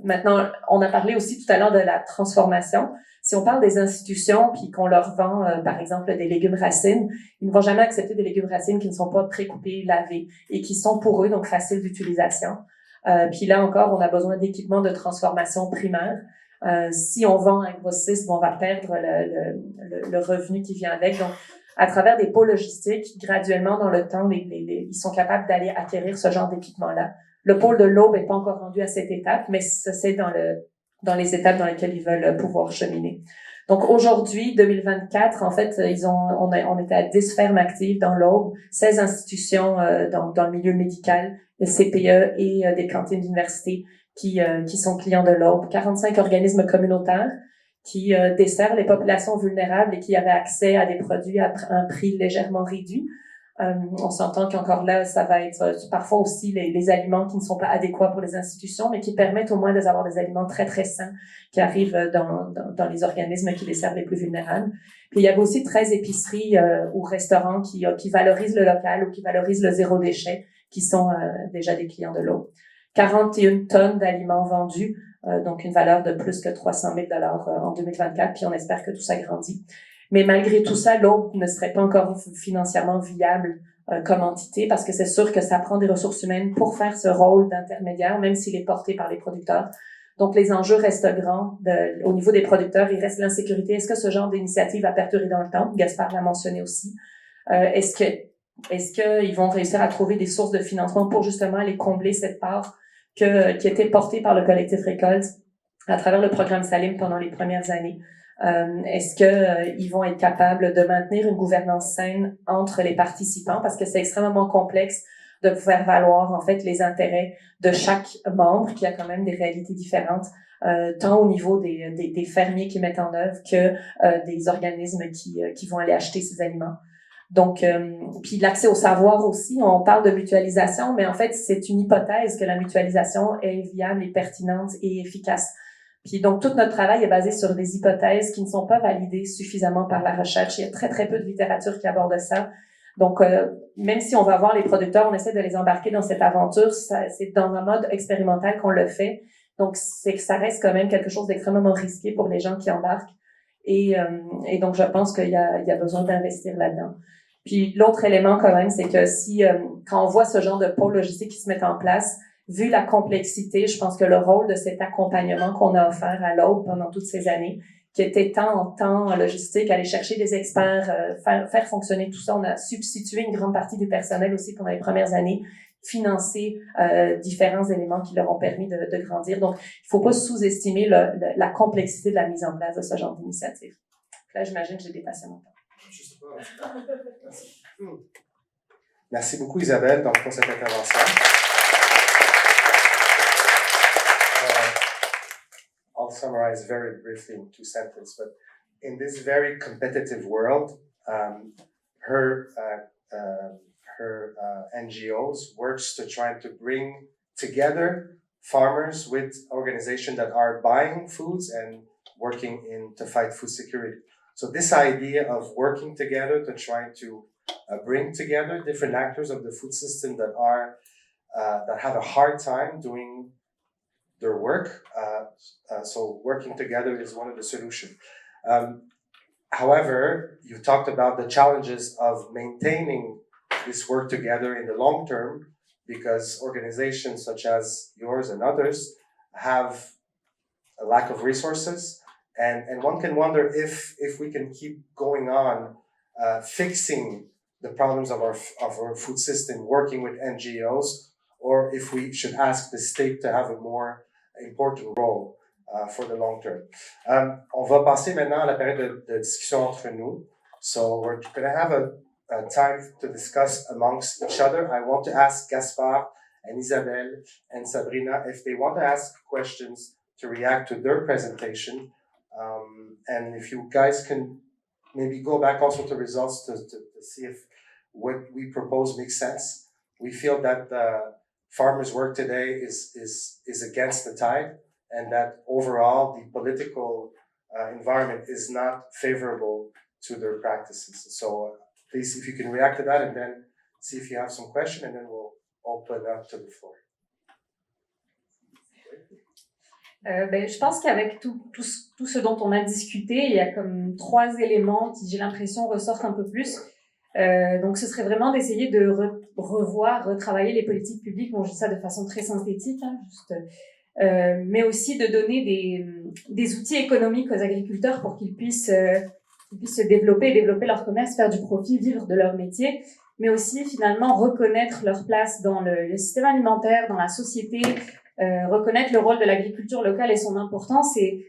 Maintenant, on a parlé aussi tout à l'heure de la transformation. Si on parle des institutions puis qu'on leur vend, par exemple, des légumes racines, ils ne vont jamais accepter des légumes racines qui ne sont pas pré-coupés, lavés et qui sont pour eux donc faciles d'utilisation. Puis là encore, on a besoin d'équipements de transformation primaire. Si on vend un grossiste, on va perdre le revenu qui vient avec. Donc, à travers des pôles logistiques, graduellement dans le temps, ils sont capables d'aller acquérir ce genre d'équipement-là. Le pôle de l'Aube n'est pas encore rendu à cette étape, mais c'est dans les étapes dans lesquelles ils veulent pouvoir cheminer. Donc aujourd'hui, 2024, en fait, on était à 10 fermes actives dans l'Aube, 16 institutions dans le milieu médical, le CPE et des cantines d'université qui sont clients de l'Aube, 45 organismes communautaires qui desservent les populations vulnérables et qui avaient accès à des produits à un prix légèrement réduit. On s'entend qu'encore là, ça va être parfois aussi les aliments qui ne sont pas adéquats pour les institutions, mais qui permettent au moins d'avoir des aliments très, très sains qui arrivent dans les organismes qui les servent les plus vulnérables. Puis il y avait aussi 13 épiceries ou restaurants qui valorisent le local ou qui valorisent le zéro déchet, qui sont déjà des clients de l'Aube. 41 tonnes d'aliments vendus, donc une valeur de plus que 300 000 $ en 2024, puis on espère que tout ça grandit. Mais malgré tout ça, l'Aube ne serait pas encore financièrement viable comme entité parce que c'est sûr que ça prend des ressources humaines pour faire ce rôle d'intermédiaire, même s'il est porté par les producteurs. Donc, les enjeux restent grands. Au niveau des producteurs, il reste l'insécurité. Est-ce que ce genre d'initiative va perdurer dans le temps? Gaspard l'a mentionné aussi. Est-ce qu'ils vont réussir à trouver des sources de financement pour justement aller combler cette part qui était portée par le collectif Récolte à travers le programme Salim pendant les premières années? Est-ce que ils vont être capables de maintenir une gouvernance saine entre les participants parce que c'est extrêmement complexe de faire valoir en fait les intérêts de chaque membre, puis il y a quand même des réalités différentes, tant au niveau des fermiers qui mettent en œuvre que des organismes qui vont aller acheter ces aliments. Donc, puis l'accès au savoir aussi, on parle de mutualisation, mais en fait, c'est une hypothèse que la mutualisation est viable et pertinente et efficace. Puis donc, tout notre travail est basé sur des hypothèses qui ne sont pas validées suffisamment par la recherche. Il y a très, très peu de littérature qui aborde ça. Donc, même si on va voir les producteurs, on essaie de les embarquer dans cette aventure. C'est dans un mode expérimental qu'on le fait. Donc, c'est que ça reste quand même quelque chose d'extrêmement risqué pour les gens qui embarquent. Et donc, je pense qu'il y a besoin d'investir là-dedans. Puis l'autre élément quand même, c'est que si quand on voit ce genre de pôle logistique qui se met en place, vu la complexité, je pense que le rôle de cet accompagnement qu'on a offert à l'Aube pendant toutes ces années, qui était tant en logistique, aller chercher des experts, faire fonctionner tout ça, on a substitué une grande partie du personnel aussi pendant les premières années, financer différents éléments qui leur ont permis de grandir. Donc, il faut pas sous-estimer la complexité de la mise en place de ce genre d'initiative. Là, j'imagine que j'ai dépassé mon temps. Merci. Merci beaucoup Isabelle donc, pour cette intervention. I'll summarize very briefly in 2 sentences, but in this very competitive world, her NGOs works to try to bring together farmers with organizations that are buying foods and working to fight food security. So this idea of working together to try to bring together different actors of the food system that have a hard time doing their work. So working together is one of the solutions. However, you talked about the challenges of maintaining this work together in the long term, because organizations such as yours and others have a lack of resources. And one can wonder if we can keep going on fixing the problems of our food system, working with NGOs, or if we should ask the state to have a more important role for the long term. On va passer maintenant à la période de discussion entre nous. So we're going to have a time to discuss amongst each other. I want to ask Gaspard and Isabelle and Sabrina if they want to ask questions to react to their presentation. And if you guys can maybe go back also to results to see if what we propose makes sense. We feel that farmers' work today is against the tide, and that overall the political environment is not favorable to their practices. So please, if you can react to that and then see if you have some question, and then we'll open up to the floor. Je pense qu'avec tout ce dont on a discuté, il y a comme 3 éléments qui, j'ai l'impression, ressortent un peu plus. Donc, ce serait vraiment d'essayer de retravailler les politiques publiques. Bon, je dis ça de façon très synthétique, hein, mais aussi de donner des outils économiques aux agriculteurs pour qu'ils puissent se développer leur commerce, faire du profit, vivre de leur métier, mais aussi finalement reconnaître leur place dans le système alimentaire, dans la société, reconnaître le rôle de l'agriculture locale et son importance, et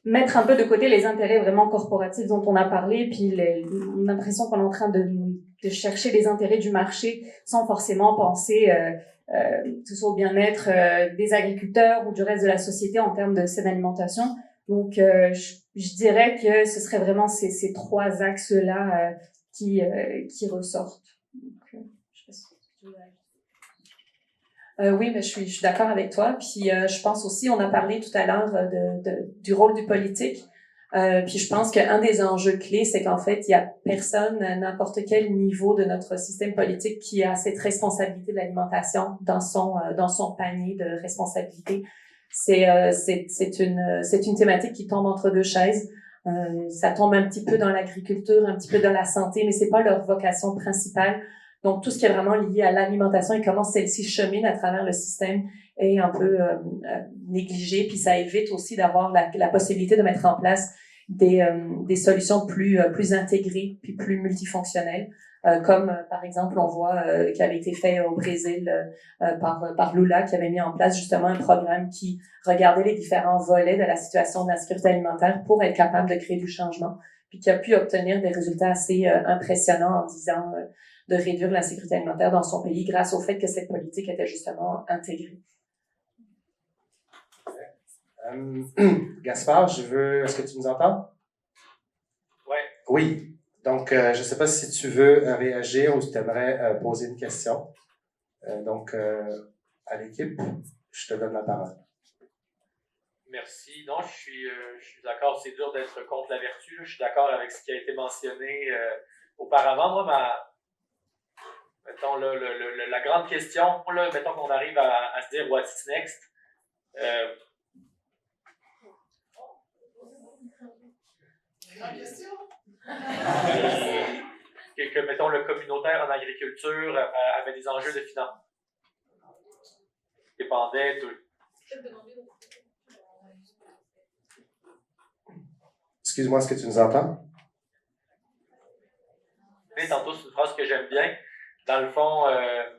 mettre un peu de côté les intérêts vraiment corporatifs dont on a parlé, puis on a l'impression qu'on est en train de chercher les intérêts du marché sans forcément penser que ce soit au bien-être des agriculteurs ou du reste de la société en termes de saine alimentation. Donc, je dirais que ce serait vraiment ces 3 axes-là qui ressortent. Donc, je sais pas si tu veux... Oui, mais je suis d'accord avec toi. Puis je pense aussi, on a parlé tout à l'heure du rôle du politique. Puis je pense qu'un des enjeux clés, c'est qu'en fait, il y a personne à n'importe quel niveau de notre système politique qui a cette responsabilité de l'alimentation dans son panier de responsabilité. C'est une thématique qui tombe entre 2 chaises. Ça tombe un petit peu dans l'agriculture, un petit peu dans la santé, mais c'est pas leur vocation principale. Donc, tout ce qui est vraiment lié à l'alimentation et comment celle-ci chemine à travers le système est un peu négligé. Puis ça évite aussi d'avoir la possibilité de mettre en place des solutions plus intégrées puis plus multifonctionnelles. Comme par exemple, on voit qui avait été fait au Brésil par Lula, qui avait mis en place justement un programme qui regardait les différents volets de la situation de la sécurité alimentaire pour être capable de créer du changement, puis qui a pu obtenir des résultats assez impressionnants en disant de réduire l'insécurité alimentaire dans son pays grâce au fait que cette politique était justement intégrée. Gaspard, est-ce que tu nous entends? Ouais. Oui. Donc, je ne sais pas si tu veux réagir ou si tu aimerais poser une question. Donc, à l'équipe, je te donne la parole. Merci. Non, je suis d'accord, c'est dur d'être contre la vertu. Là. Je suis d'accord avec ce qui a été mentionné auparavant. Moi, mettons, là, la grande question, là, mettons qu'on arrive à se dire what's next. Que, mettons, le communautaire en agriculture avait des enjeux de finance. Dépendait de... Excuse-moi, est-ce que tu nous entends? Tantôt, c'est une phrase que j'aime bien. Dans le fond...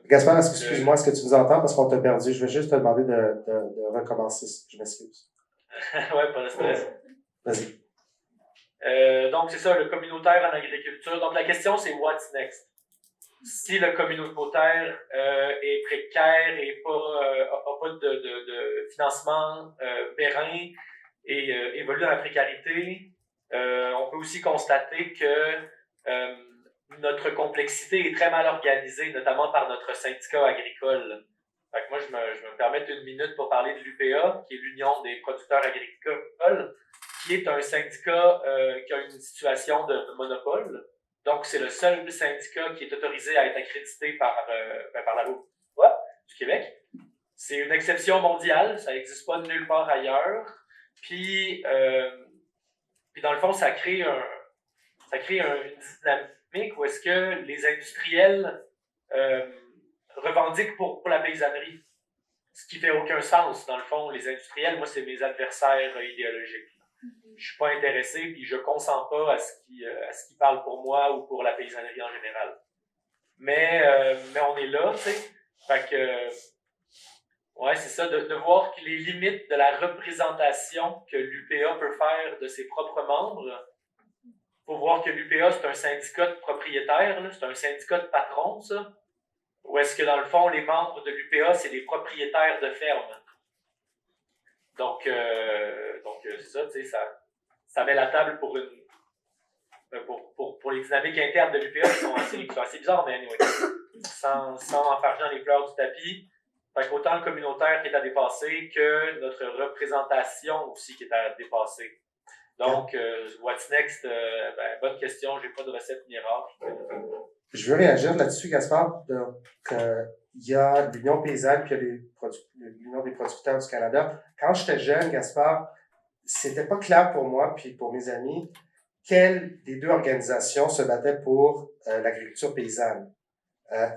Gaspard, excuse-moi, est-ce que tu nous entends? Parce qu'on t'a perdu. Je vais juste te demander de recommencer. Je m'excuse. Ouais, pas de stress. Vas-y. Donc, c'est ça, le communautaire en agriculture. Donc, la question, c'est what's next? Si le communautaire est précaire et n'a pas de financement périn et évolue dans la précarité, on peut aussi constater que notre complexité est très mal organisée, notamment par notre syndicat agricole. Fait que moi, je me permets une minute pour parler de l'UPA, qui est l'Union des producteurs agricoles, qui est un syndicat qui a une situation de monopole. Donc, c'est le seul syndicat qui est autorisé à être accrédité par la loi du Québec. C'est une exception mondiale, ça n'existe pas nulle part ailleurs. Puis dans le fond, ça crée une dynamique où est-ce que les industriels revendiquent pour la paysannerie. Ce qui fait aucun sens, dans le fond. Les industriels, moi, c'est mes adversaires idéologiques. Je suis pas intéressé, puis je consens pas à ce qu'ils parlent pour moi ou pour la paysannerie en général. Mais on est là, tu sais. Fait que, ouais, c'est ça, de voir que les limites de la représentation que l'UPA peut faire de ses propres membres. Faut voir que l'UPA, c'est un syndicat de propriétaires, là, c'est un syndicat de patrons, ça. Ou est-ce que, dans le fond, les membres de l'UPA, c'est des propriétaires de fermes? Donc c'est ça, tu sais, ça met la table pour les dynamiques internes de l'UPA qui sont assez bizarres, mais anyway, sans enfargeant les fleurs du tapis. Fait qu'autant le communautaire qui est à dépasser que notre représentation aussi qui est à dépasser. Donc, what's next? Bonne question, j'ai pas de recette miracle. Je veux réagir là-dessus, Gaspard. Il y a l'Union paysanne puis il y a l'Union des producteurs du Canada. Quand j'étais jeune, Gaspard, c'était pas clair pour moi puis pour mes amis quelle des deux organisations se battait pour l'agriculture paysanne.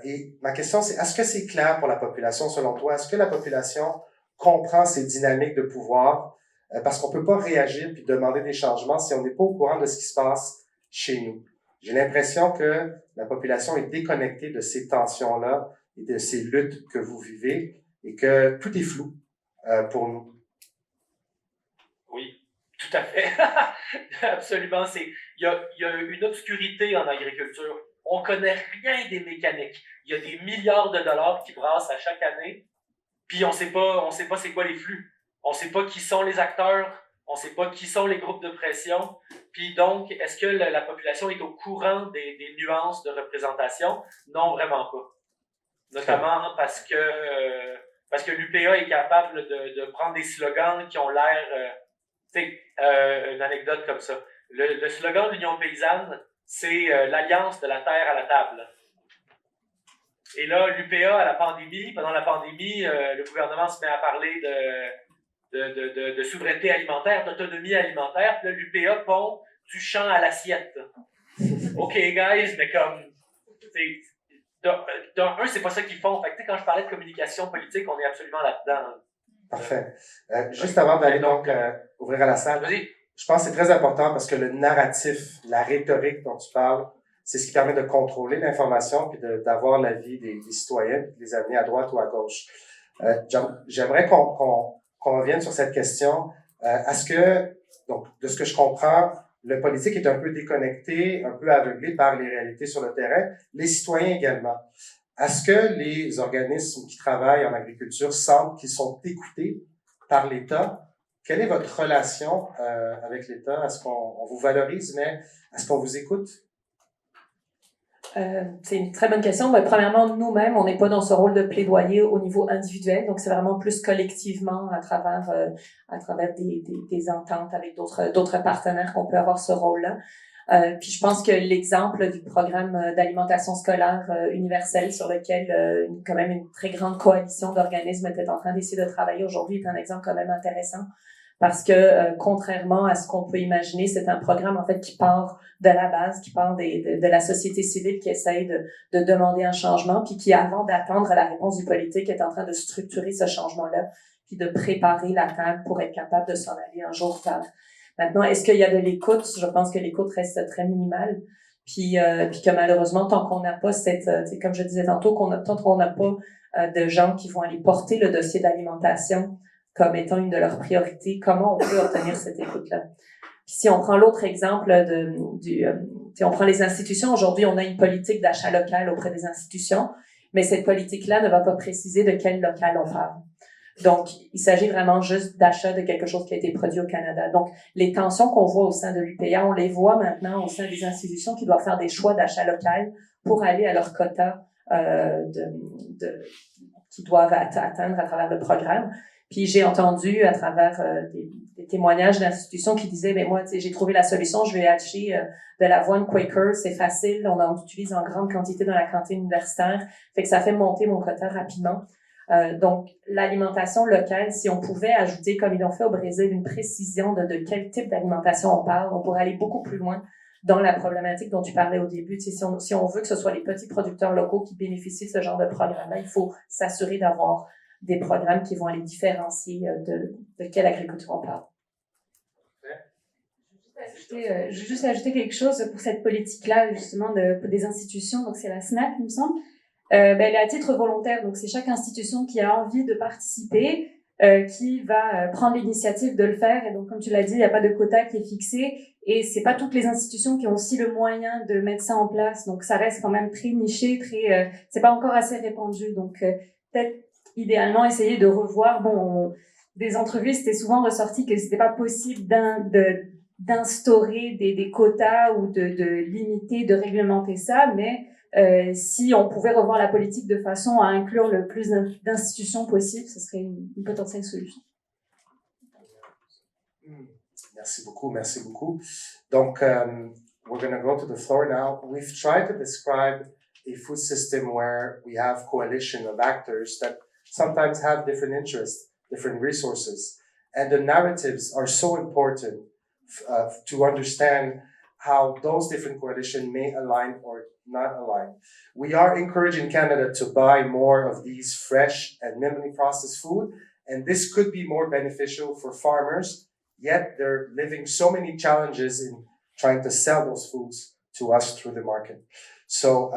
Et ma question, c'est est-ce que c'est clair pour la population selon toi? Est-ce que la population comprend ces dynamiques de pouvoir? Parce qu'on peut pas réagir puis demander des changements si on n'est pas au courant de ce qui se passe chez nous. J'ai l'impression que la population est déconnectée de ces tensions-là et de ces luttes que vous vivez et que tout est flou pour nous. Oui, tout à fait. Absolument. Il y a une obscurité en agriculture. On connaît rien des mécaniques. Il y a des milliards de dollars qui brassent à chaque année, puis on sait pas c'est quoi les flux. On sait pas qui sont les acteurs. On ne sait pas qui sont les groupes de pression. Puis donc, est-ce que la population est au courant des nuances de représentation? Non, vraiment pas. Notamment parce que l'UPA est capable de prendre des slogans qui ont l'air... une anecdote comme ça. Le slogan de l'Union paysanne, c'est l'alliance de la terre à la table. Et là, l'UPA, pendant la pandémie, le gouvernement se met à parler de souveraineté alimentaire, d'autonomie alimentaire, puis là, l'UPA pond du champ à l'assiette. OK, guys, mais comme, d'un, c'est pas ça qu'ils font. Fait que, quand je parlais de communication politique, on est absolument là-dedans. Parfait. Juste avant d'aller donc ouvrir à la salle, je pense que c'est très important parce que le narratif, la rhétorique dont tu parles, c'est ce qui permet de contrôler l'information puis d'avoir l'avis des citoyens puis de les amener à droite ou à gauche. J'aimerais qu'on revienne sur cette question. Est-ce que, donc, de ce que je comprends, le politique est un peu déconnecté, un peu aveuglé par les réalités sur le terrain, les citoyens également. Est-ce que les organismes qui travaillent en agriculture sentent qu'ils sont écoutés par l'État? Quelle est votre relation avec l'État? Est-ce qu'on vous valorise, mais est-ce qu'on vous écoute? C'est une très bonne question. Mais premièrement, nous-mêmes, on n'est pas dans ce rôle de plaidoyer au niveau individuel, donc c'est vraiment plus collectivement à travers des ententes avec d'autres partenaires qu'on peut avoir ce rôle-là. Puis je pense que l'exemple du programme d'alimentation scolaire universelle sur lequel quand même une très grande coalition d'organismes était en train d'essayer de travailler aujourd'hui est un exemple quand même intéressant. Parce que contrairement à ce qu'on peut imaginer, c'est un programme en fait qui part de la base, qui part de la société civile qui essaye de demander un changement, puis qui, avant d'attendre la réponse du politique, est en train de structurer ce changement-là, puis de préparer la table pour être capable de s'en aller un jour vers. Maintenant, est-ce qu'il y a de l'écoute? Je pense que l'écoute reste très minimale, puis que malheureusement, tant qu'on n'a pas comme je disais tantôt, tant qu'on n'a pas de gens qui vont aller porter le dossier d'alimentation comme étant une de leurs priorités, comment on peut obtenir cette écoute-là? Puis si on prend l'autre exemple on prend les institutions, aujourd'hui, on a une politique d'achat local auprès des institutions, mais cette politique-là ne va pas préciser de quel local on parle. Donc, il s'agit vraiment juste d'achat de quelque chose qui a été produit au Canada. Donc, les tensions qu'on voit au sein de l'UPA, on les voit maintenant au sein des institutions qui doivent faire des choix d'achat local pour aller à leur quota qu'ils doivent atteindre à travers le programme. Puis j'ai entendu à travers des témoignages d'institutions qui disaient, mais moi, j'ai trouvé la solution, je vais acheter de l'avoine Quaker, c'est facile, on en utilise en grande quantité dans la cantine universitaire, fait que ça fait monter mon quota rapidement. Donc, l'alimentation locale, si on pouvait ajouter, comme ils l'ont fait au Brésil, une précision de quel type d'alimentation on parle, on pourrait aller beaucoup plus loin dans la problématique dont tu parlais au début. Tu sais, si on veut que ce soit les petits producteurs locaux qui bénéficient de ce genre de programme-là, il faut s'assurer d'avoir des programmes qui vont aller différencier de quelle agriculture on parle. Je vais juste ajouter quelque chose pour cette politique-là, justement, des institutions. Donc, c'est la SNAP, il me semble. Elle est à titre volontaire. Donc, c'est chaque institution qui a envie de participer qui va prendre l'initiative de le faire. Et donc, comme tu l'as dit, il n'y a pas de quota qui est fixé. Et c'est pas toutes les institutions qui ont aussi le moyen de mettre ça en place. Donc, ça reste quand même très niché, c'est pas encore assez répandu. Donc, peut-être idéalement essayer de revoir. Des entrevues, c'était souvent ressorti que c'était pas possible d'instaurer des quotas ou de limiter, de réglementer ça, mais si on pouvait revoir la politique de façon à inclure le plus d'institutions possible, ce serait une potentielle solution. Merci beaucoup, merci beaucoup. Donc, we're going to go to the floor now. We've tried to describe a food system where we have coalition of actors that sometimes have different interests, different resources. And the narratives are so important to understand how those different coalitions may align or not align. We are encouraging Canada to buy more of these fresh and minimally processed food, and this could be more beneficial for farmers, yet they're living so many challenges in trying to sell those foods to us through the market. So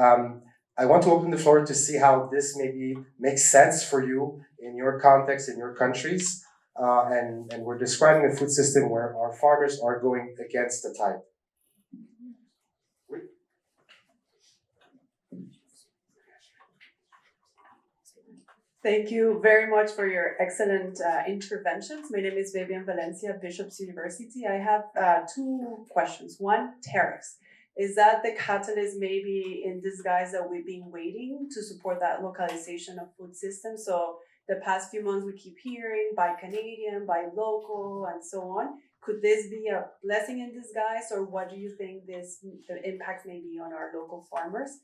I want to open the floor to see how this maybe makes sense for you in your context, in your countries. And we're describing a food system where our farmers are going against the tide. Thank you very much for your excellent interventions. My name is Vivian Valencia, Bishop's University. I have two questions. One, tariffs. Is that the catalyst maybe in disguise that we've been waiting to support that localization of food systems? So the past few months we keep hearing buy Canadian, buy local, and so on. Could this be a blessing in disguise, or what do you think the impact may be on our local farmers?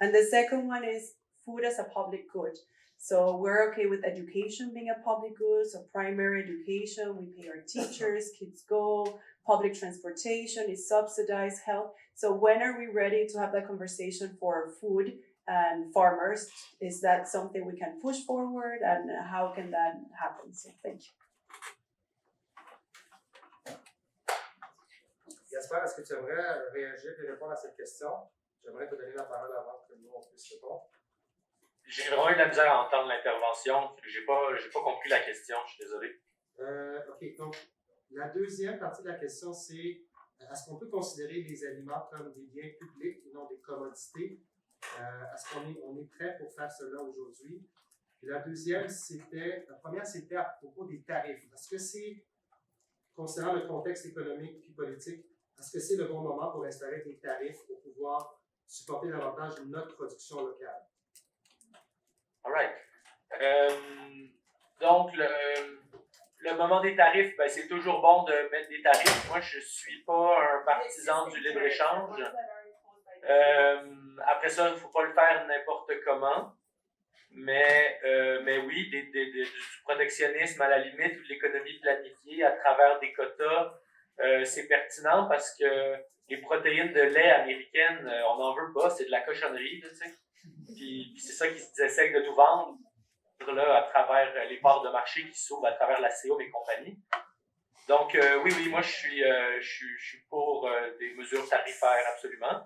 And the second one is food as a public good. So we're okay with education being a public good, so primary education, we pay our teachers, kids go, public transportation is subsidized, health. So when are we ready to have that conversation for food and farmers? Is that something we can push forward, and how can that happen? So thank you. Gaspard, est-ce que tu aimerais réagir et répondre à cette question? J'aimerais te donner la parole avant que nous on puisse répondre. J'ai vraiment eu de la misère à entendre l'intervention. J'ai pas compris la question, je suis désolé. OK, donc la deuxième partie de la question, c'est est-ce qu'on peut considérer les aliments comme des biens publics et non des commodités? Est-ce qu'on est prêt pour faire cela aujourd'hui? Et la première, c'était à propos des tarifs. Est-ce que c'est, considérant le contexte économique et politique, est-ce que c'est le bon moment pour instaurer des tarifs pour pouvoir supporter davantage notre production locale? All right. Donc, le moment des tarifs, ben, c'est toujours bon de mettre des tarifs. Moi, je ne suis pas un partisan du libre-échange. Après ça, il ne faut pas le faire n'importe comment. Mais oui, du protectionnisme à la limite ou de l'économie planifiée à travers des quotas, c'est pertinent parce que les protéines de lait américaines, on n'en veut pas, c'est de la cochonnerie, tu sais. Puis c'est ça qu'ils essayent de nous vendre là, à travers les parts de marché qui s'ouvrent à travers la COM et compagnie. Donc oui, moi je suis pour des mesures tarifaires absolument.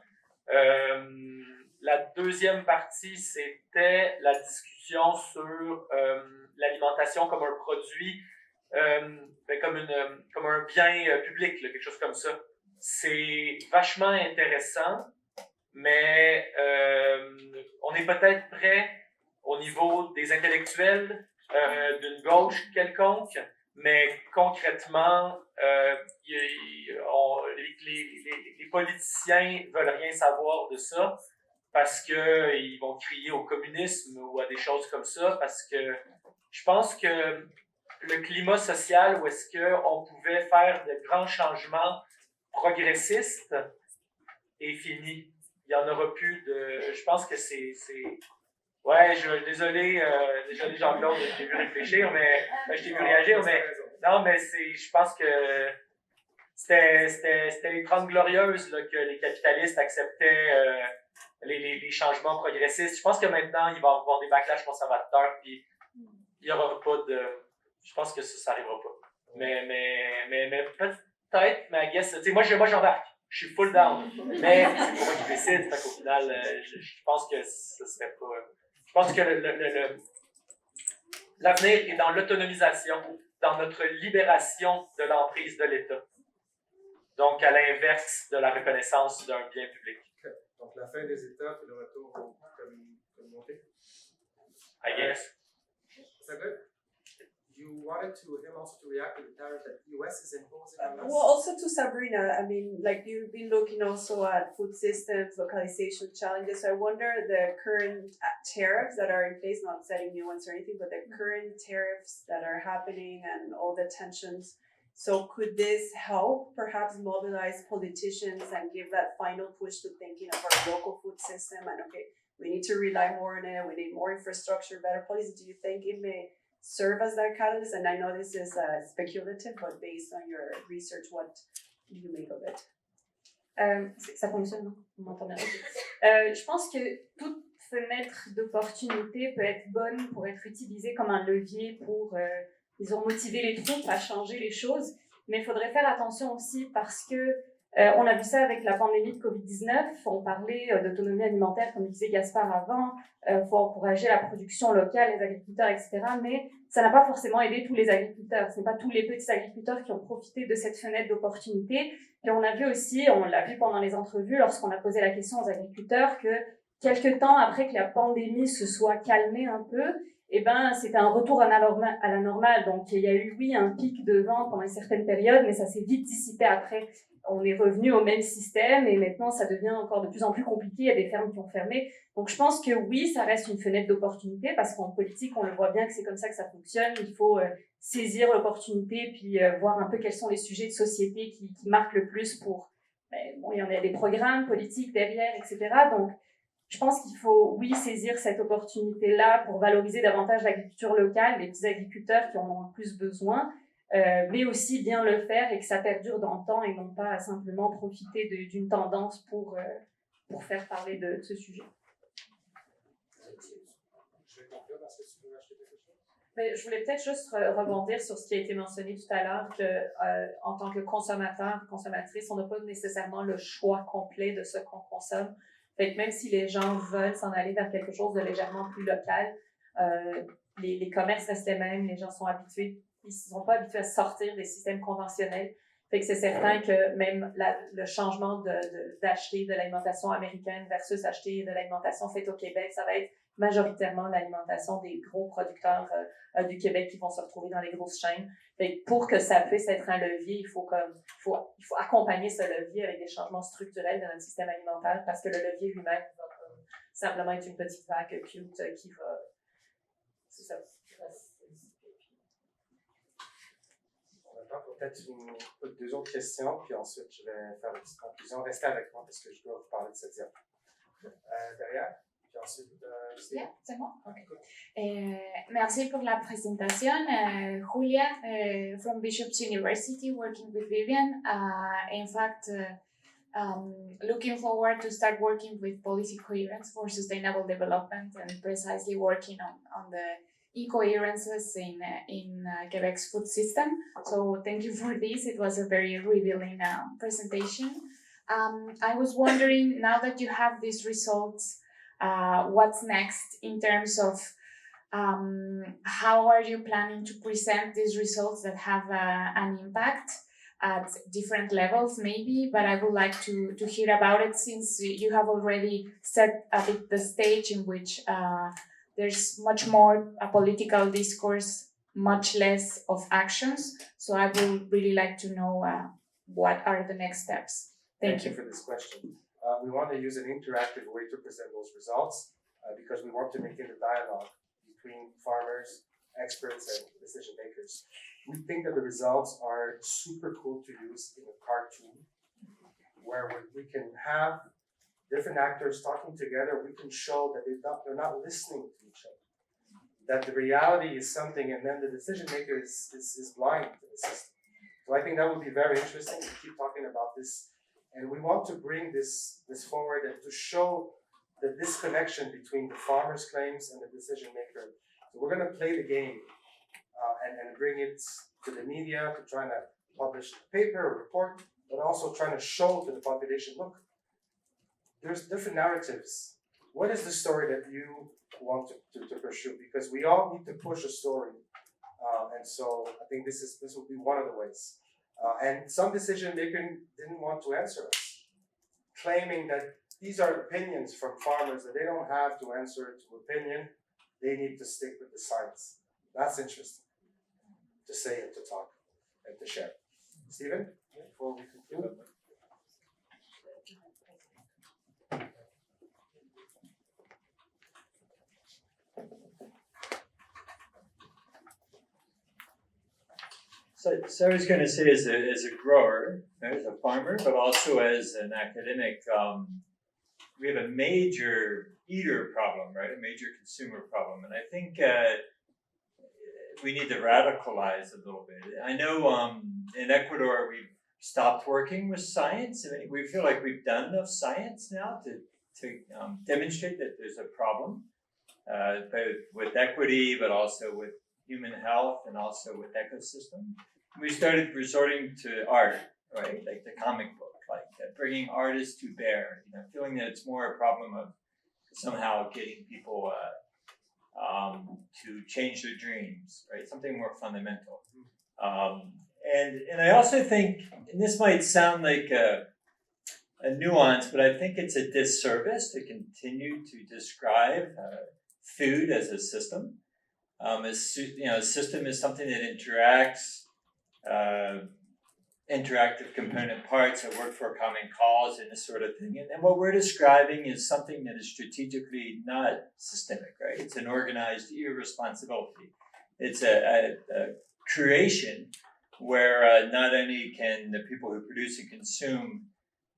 La deuxième partie, c'était la discussion sur l'alimentation comme un produit, comme un bien public, là, quelque chose comme ça. C'est vachement intéressant, mais on est peut-être prêt au niveau des intellectuels d'une gauche quelconque, mais concrètement, les politiciens veulent rien savoir de ça parce qu'ils vont crier au communisme ou à des choses comme ça, parce que je pense que le climat social où est-ce qu'on pouvait faire de grands changements progressistes est fini. Il n'y en aura plus de... Je pense que c'est... Ouais, désolé Jean-Claude, je t'ai vu réfléchir, mais je t'ai vu réagir, mais non, mais je pense que c'était les 30 glorieuses là, que les capitalistes acceptaient les changements progressistes. Je pense que maintenant, il va y avoir des backlash conservateurs, puis il n'y aura pas de... Je pense que ça n'arrivera pas. Mais peut-être, mais I guess, tu sais, moi j'embarque. Je suis full down. Mais c'est pas moi qui décide, fait qu'au final, je pense que ce serait pas... Je pense que l'avenir est dans l'autonomisation, dans notre libération de l'emprise de l'État. Donc, à l'inverse de la reconnaissance d'un bien public. Donc, la fin des États et le retour aux communautés. I guess. Is that good? You wanted him also to react to the tariff that the US is imposing on us? Well, also to Sabrina, I mean, like you've been looking also at food systems, localization challenges. So I wonder the current tariffs that are in place, not setting new ones or anything, but the current tariffs that are happening and all the tensions. So could this help perhaps mobilize politicians and give that final push to thinking of our local food system and okay, we need to rely more on it, we need more infrastructure, better policy. Do you think it may serve as that catalyst? And I know this is speculative, but based on your research, what do you make of it? Ça fonctionne, non? Vous m'entendez? Je pense que toute fenêtre d'opportunité peut être bonne pour être utilisée comme un levier pour, disons, motiver les troupes à changer les choses. Mais il faudrait faire attention aussi parce que on a vu ça avec la pandémie de Covid-19. On parlait d'autonomie alimentaire, comme disait Gaspard avant. Faut encourager la production locale, les agriculteurs, etc. Mais ça n'a pas forcément aidé tous les agriculteurs. Ce n'est pas tous les petits agriculteurs qui ont profité de cette fenêtre d'opportunité. Et on a vu aussi, on l'a vu pendant les entrevues, lorsqu'on a posé la question aux agriculteurs, que quelques temps après que la pandémie se soit calmée un peu, eh ben, c'était un retour à la normale. Donc, il y a eu, oui, un pic de vente pendant une certaine période, mais ça s'est vite dissipé après. On est revenu au même système et maintenant, ça devient encore de plus en plus compliqué. Il y a des fermes qui ont fermé. Donc, je pense que oui, ça reste une fenêtre d'opportunité parce qu'en politique, on le voit bien que c'est comme ça que ça fonctionne. Il faut saisir l'opportunité puis voir un peu quels sont les sujets de société qui marquent le plus pour... bon, il y en a des programmes politiques derrière, etc. Donc, je pense qu'il faut, oui, saisir cette opportunité-là pour valoriser davantage l'agriculture locale, les petits agriculteurs qui en ont le plus besoin, mais aussi bien le faire et que ça perdure dans le temps et non pas simplement profiter d'une tendance pour faire parler de ce sujet. Je vais conclure parce que tu veux acheter quelque chose? Mais je voulais peut-être juste rebondir sur ce qui a été mentionné tout à l'heure, que en tant que consommateur, consommatrice, on n'a pas nécessairement le choix complet de ce qu'on consomme. Fait que même si les gens veulent s'en aller vers quelque chose de légèrement plus local, les commerces restent les mêmes, les gens sont habitués, ils ne sont pas habitués à sortir des systèmes conventionnels. Fait que c'est certain que même le changement d'acheter de l'alimentation américaine versus acheter de l'alimentation faite au Québec, ça va être majoritairement l'alimentation des gros producteurs du Québec qui vont se retrouver dans les grosses chaînes. Fait que pour que ça puisse être un levier, il faut accompagner ce levier avec des changements structurels de notre système alimentaire parce que le levier lui-même va simplement être une petite vague cute qui va... C'est ça. On a peut-être deux autres questions, puis ensuite je vais faire une petite conclusion. Restez avec moi parce que je dois vous parler de cette diapo. Derrière, puis ensuite, Steve. Yeah, c'est moi? Okay. Merci pour la présentation. Julia, from Bishop's University, working with Vivian. In fact, looking forward to start working with policy coherence for sustainable development and precisely working on the incoherences in Quebec's food system. So thank you for this. It was a very revealing presentation. I was wondering, now that you have these results, what's next in terms of how are you planning to present these results that have an impact at different levels maybe, but I would like to hear about it since you have already set a bit the stage in which there's much more a political discourse, much less of actions. So I would really like to know what are the next steps. Thank you For this question. We want to use an interactive way to present those results because we want to make it a dialogue between farmers, experts, and decision makers. We think that the results are super cool to use in a cartoon where we can have different actors talking together. We can show that they're not listening to each other, that the reality is something, and then the decision maker is blind to the system. So I think that would be very interesting to keep talking about this. And we want to bring this forward and to show the disconnection between the farmer's claims and the decision maker. So we're going to play the game and bring it to the media to try to publish a paper, a report, but also trying to show to the population, look, there's different narratives. What is the story that you want to pursue? Because we all need to push a story. And so I think this will be one of the ways. And some decision makers didn't want to answer us, claiming that these are opinions from farmers, that they don't have to answer to opinion, they need to stick with the science. That's interesting to say and to talk and to share. Stephen, before we conclude. So I was going to say, as a grower, as a farmer, but also as an academic, we have a major eater problem, right? A major consumer problem, and I think we need to radicalize a little bit. I know in Ecuador we've stopped working with science. I mean, we feel like we've done enough science now to demonstrate that there's a problem, both with equity, but also with human health and also with ecosystem. We started resorting to art, right? Like the comic book, like bringing artists to bear, feeling that it's more a problem of somehow getting people to change their dreams, right? Something more fundamental. And I also think, and this might sound like a nuance, but I think it's a disservice to continue to describe food as a system. A system is something that interacts, interactive component parts that work for a common cause and this sort of thing. And what we're describing is something that is strategically not systemic, right? It's an organized irresponsibility. It's a creation where not only can the people who produce and consume,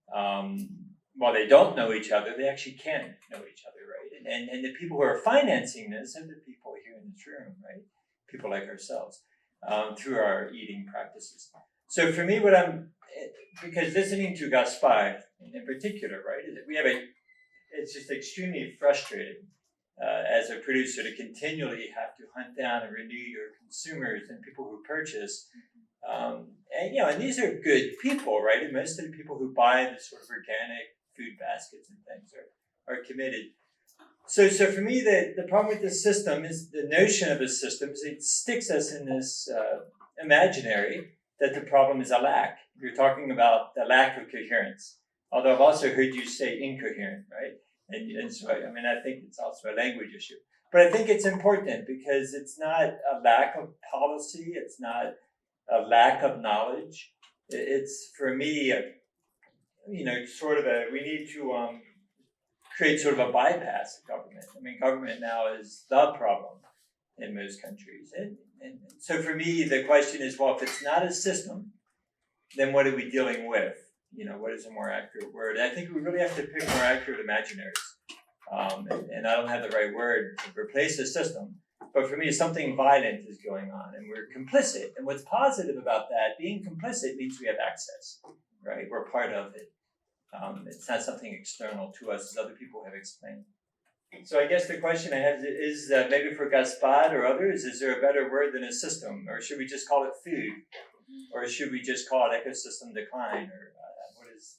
while they don't know each other, they actually can know each other, right? And the people who are financing this are the people here in this room, right? People like ourselves, through our eating practices. So for me, because listening to Gaspar in particular, right, it's just extremely frustrating as a producer to continually have to hunt down and renew your consumers and people who purchase. And these are good people, right? And most of the people who buy the sort of organic food baskets and things are committed. So for me, the problem with this system is the notion of a system is it sticks us in this imaginary that the problem is a lack. You're talking about the lack of coherence. Although I've also heard you say incoherent, right? And so, I mean, I think it's also a language issue. But I think it's important because it's not a lack of policy. It's not a lack of knowledge. It's, for me, sort of we need to create sort of a bypass of government. I mean, government now is the problem in most countries. And so for me, the question is, well, if it's not a system, then what are we dealing with? What is a more accurate word? I think we really have to pick more accurate imaginaries. And I don't have the right word to replace the system. But for me, something violent is going on and we're complicit. And what's positive about that, being complicit means we have access, right? We're part of it. It's not something external to us, as other people have explained. So I guess the question I have is maybe for Gaspard or others, is there a better word than a system? Or should we just call it food? Or should we just call it ecosystem decline? Or what is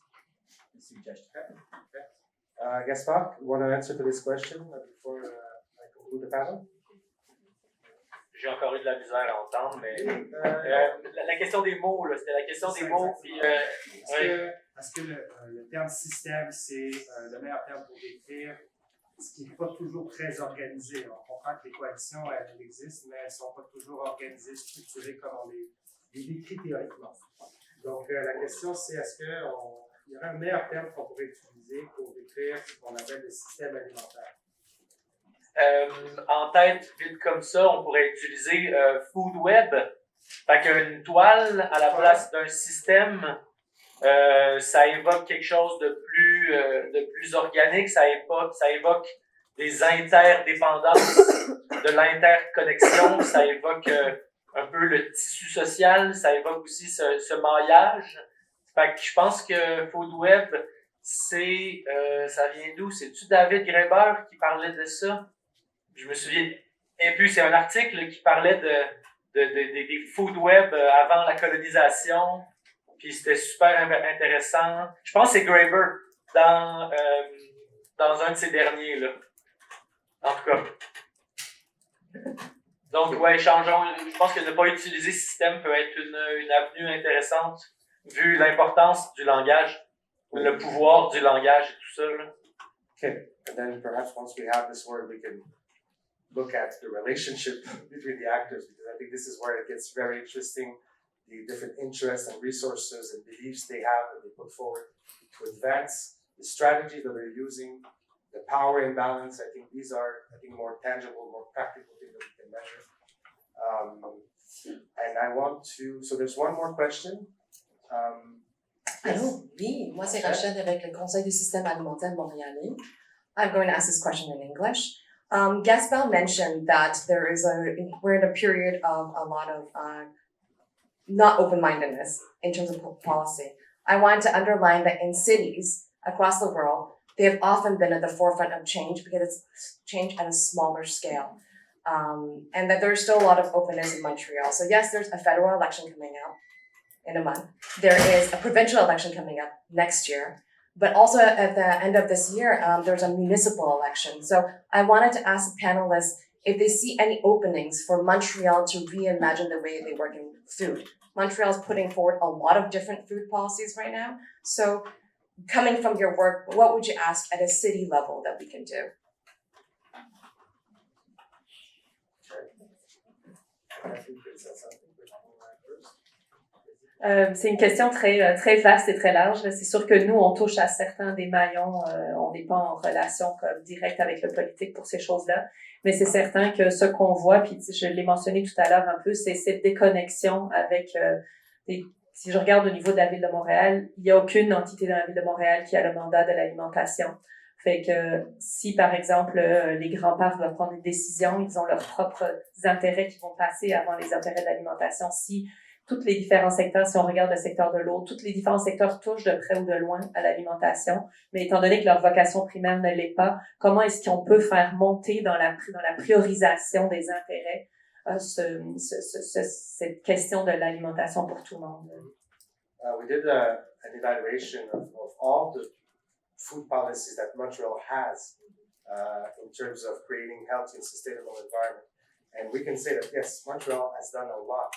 the suggestion? Gaspard, you want to answer to this question before I conclude the panel? J'ai encore eu de la misère à entendre, mais la question des mots, là, c'était la question des mots. Puis, Est-ce que le terme système, c'est le meilleur terme pour décrire ce qui n'est pas toujours très organisé? On comprend que les coalitions, elles existent, mais elles ne sont pas toujours organisées, structurées comme on les décrit théoriquement. Donc, la question, c'est est-ce qu'il y aurait un meilleur terme qu'on pourrait utiliser pour décrire ce qu'on appelle le système alimentaire? En tête, vite comme ça, on pourrait utiliser food web. Fait qu'une toile à la place d'un système, ça évoque quelque chose de plus organique, ça évoque des interdépendances, de l'interconnexion, ça évoque un peu le tissu social, ça évoque aussi ce maillage. Fait que je pense que food web, ça vient d'où? C'est-tu David Graeber qui parlait de ça? Je me souviens. Et puis c'est un article qui parlait des food web avant la colonisation. Puis c'était super intéressant. Je pense que c'est Graeber dans un de ces derniers, là. En tout cas. Donc, ouais, changeons. Je pense que ne pas utiliser système peut être une avenue intéressante, vu l'importance du langage, le pouvoir du langage et tout ça, là. Okay, and then perhaps once we have this word, we can look at the relationship between the actors, because I think this is where it gets very interesting. The different interests and resources and beliefs they have that they put forward to advance the strategy that they're using, the power imbalance. I think these are, more tangible, more practical things that we can measure. And I want to, so there's one more question. Allô? Oui, moi c'est Rachel avec le Conseil du système alimentaire montréalais. I'm going to ask this question in English. Gaspard mentioned that we're in a period of a lot of not open-mindedness in terms of policy. I want to underline that in cities across the world, they have often been at the forefront of change because it's change at a smaller scale. And that there's still a lot of openness in Montreal. So yes, there's a federal election coming up in a month. There is a provincial election coming up next year. But also at the end of this year, there's a municipal election. So I wanted to ask the panelists if they see any openings for Montreal to reimagine the way they work in food. Montreal is putting forward a lot of different food policies right now. So coming from your work, what would you ask at a city level that we can do? C'est une question très, très vaste et très large. C'est sûr que nous, on touche à certains des maillons. On n'est pas en relation directe avec le politique pour ces choses-là. Mais c'est certain que ce qu'on voit, puis je l'ai mentionné tout à l'heure un peu, c'est cette déconnexion avec si je regarde au niveau de la Ville de Montréal, il n'y a aucune entité dans la Ville de Montréal qui a le mandat de l'alimentation. Fait que si, par exemple, les grands parcs doivent prendre une décision, ils ont leurs propres intérêts qui vont passer avant les intérêts de l'alimentation. Si tous les différents secteurs, si on regarde le secteur de l'eau, tous les différents secteurs touchent de près ou de loin à l'alimentation, mais étant donné que leur vocation primaire ne l'est pas, comment est-ce qu'on peut faire monter dans la priorisation des intérêts cette question de l'alimentation pour tout le monde? We did an evaluation of all the food policies that Montreal has in terms of creating healthy and sustainable environment. And we can say that, yes, Montreal has done a lot.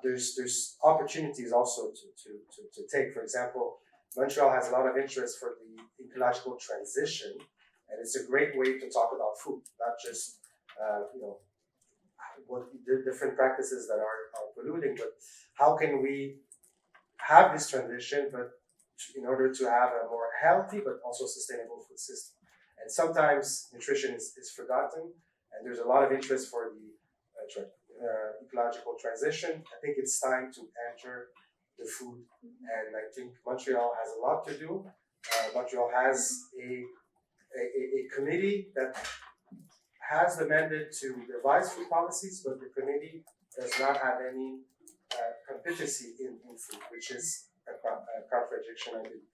there's opportunities also to take. For example, Montreal has a lot of interest for the ecological transition, and it's a great way to talk about food, not just what the different practices that are polluting, but how can we have this transition, but in order to have a more healthy but also sustainable food system. And sometimes nutrition is forgotten, and there's a lot of interest for the ecological transition. I think it's time to enter the food, and I think Montreal has a lot to do. Montreal has a committee that has the mandate to devise food policies, but the committee does not have any competency in food, which is a contradiction, I believe.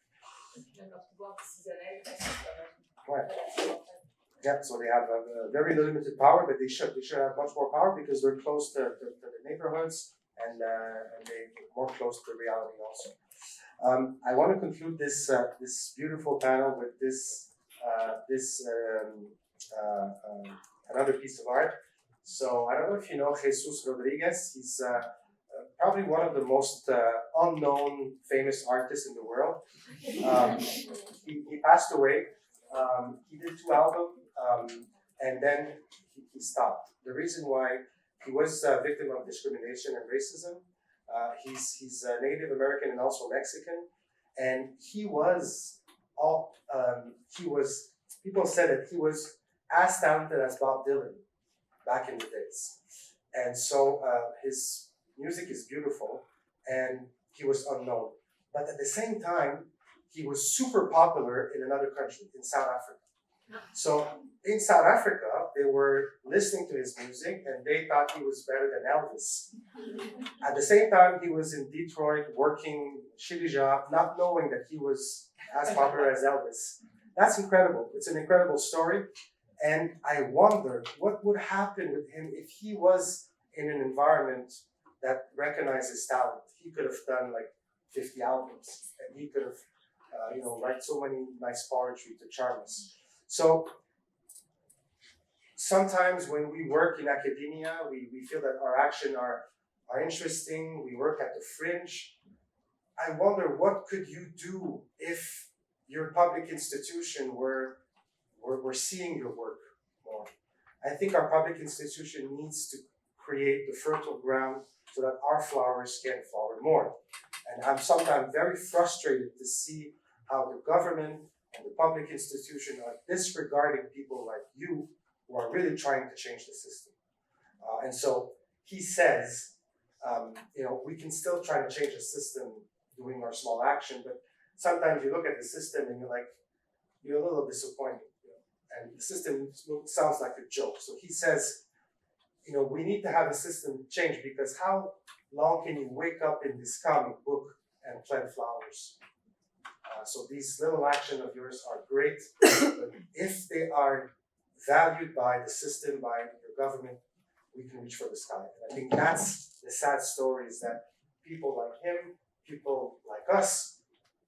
Yeah, so they have a very limited power, but they should have much more power because they're close to the neighborhoods and they're more close to reality also. I want to conclude this beautiful panel with another piece of art. So I don't know if you know Jesus Rodriguez. He's probably one of the most unknown famous artists in the world. He passed away. He did 2 albums, and then he stopped. The reason why, he was a victim of discrimination and racism. He's Native American and also Mexican, and people said that he was as talented as Bob Dylan back in the days. And so his music is beautiful, and he was unknown. But at the same time, he was super popular in another country, in South Africa. So in South Africa, they were listening to his music and they thought he was better than Elvis. At the same time, he was in Detroit working shitty job, not knowing that he was as popular as Elvis. That's incredible. It's an incredible story. And I wonder what would happen with him if he was in an environment that recognized his talent. He could have done like 50 albums, and he could have write so many nice poetry to charm us. So sometimes when we work in academia, we feel that our action are interesting. We work at the fringe. I wonder, what could you do if your public institution were seeing your work more? I think our public institution needs to create the fertile ground so that our flowers can flower more. And I'm sometimes very frustrated to see how the government and the public institution are disregarding people like you who are really trying to change the system. And so he says, we can still try to change the system doing our small action, but sometimes you look at the system and you're a little disappointed. And the system sounds like a joke. So he says, we need to have a system change, because how long can you wake up in this comic book and plant flowers? So these little actions of yours are great, but if they are valued by the system, by your government, we can reach for the sky. And I think that's the sad story, is that people like him, people like us,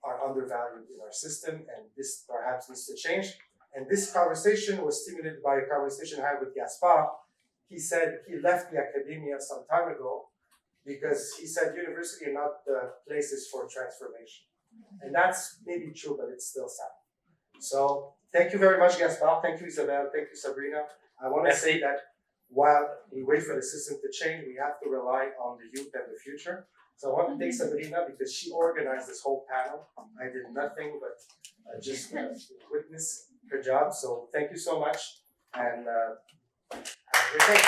are undervalued in our system, and this perhaps needs to change. And this conversation was stimulated by a conversation I had with Gaspard. He said he left the academia some time ago because he said university are not the places for transformation. And that's maybe true, but it's still sad. So thank you very much, Gaspard. Thank you, Isabelle. Thank you, Sabrina. I want to say that while we wait for the system to change, we have to rely on the youth and the future. So I want to thank Sabrina because she organized this whole panel. I did nothing but just witness her job. So thank you so much, and have a great day.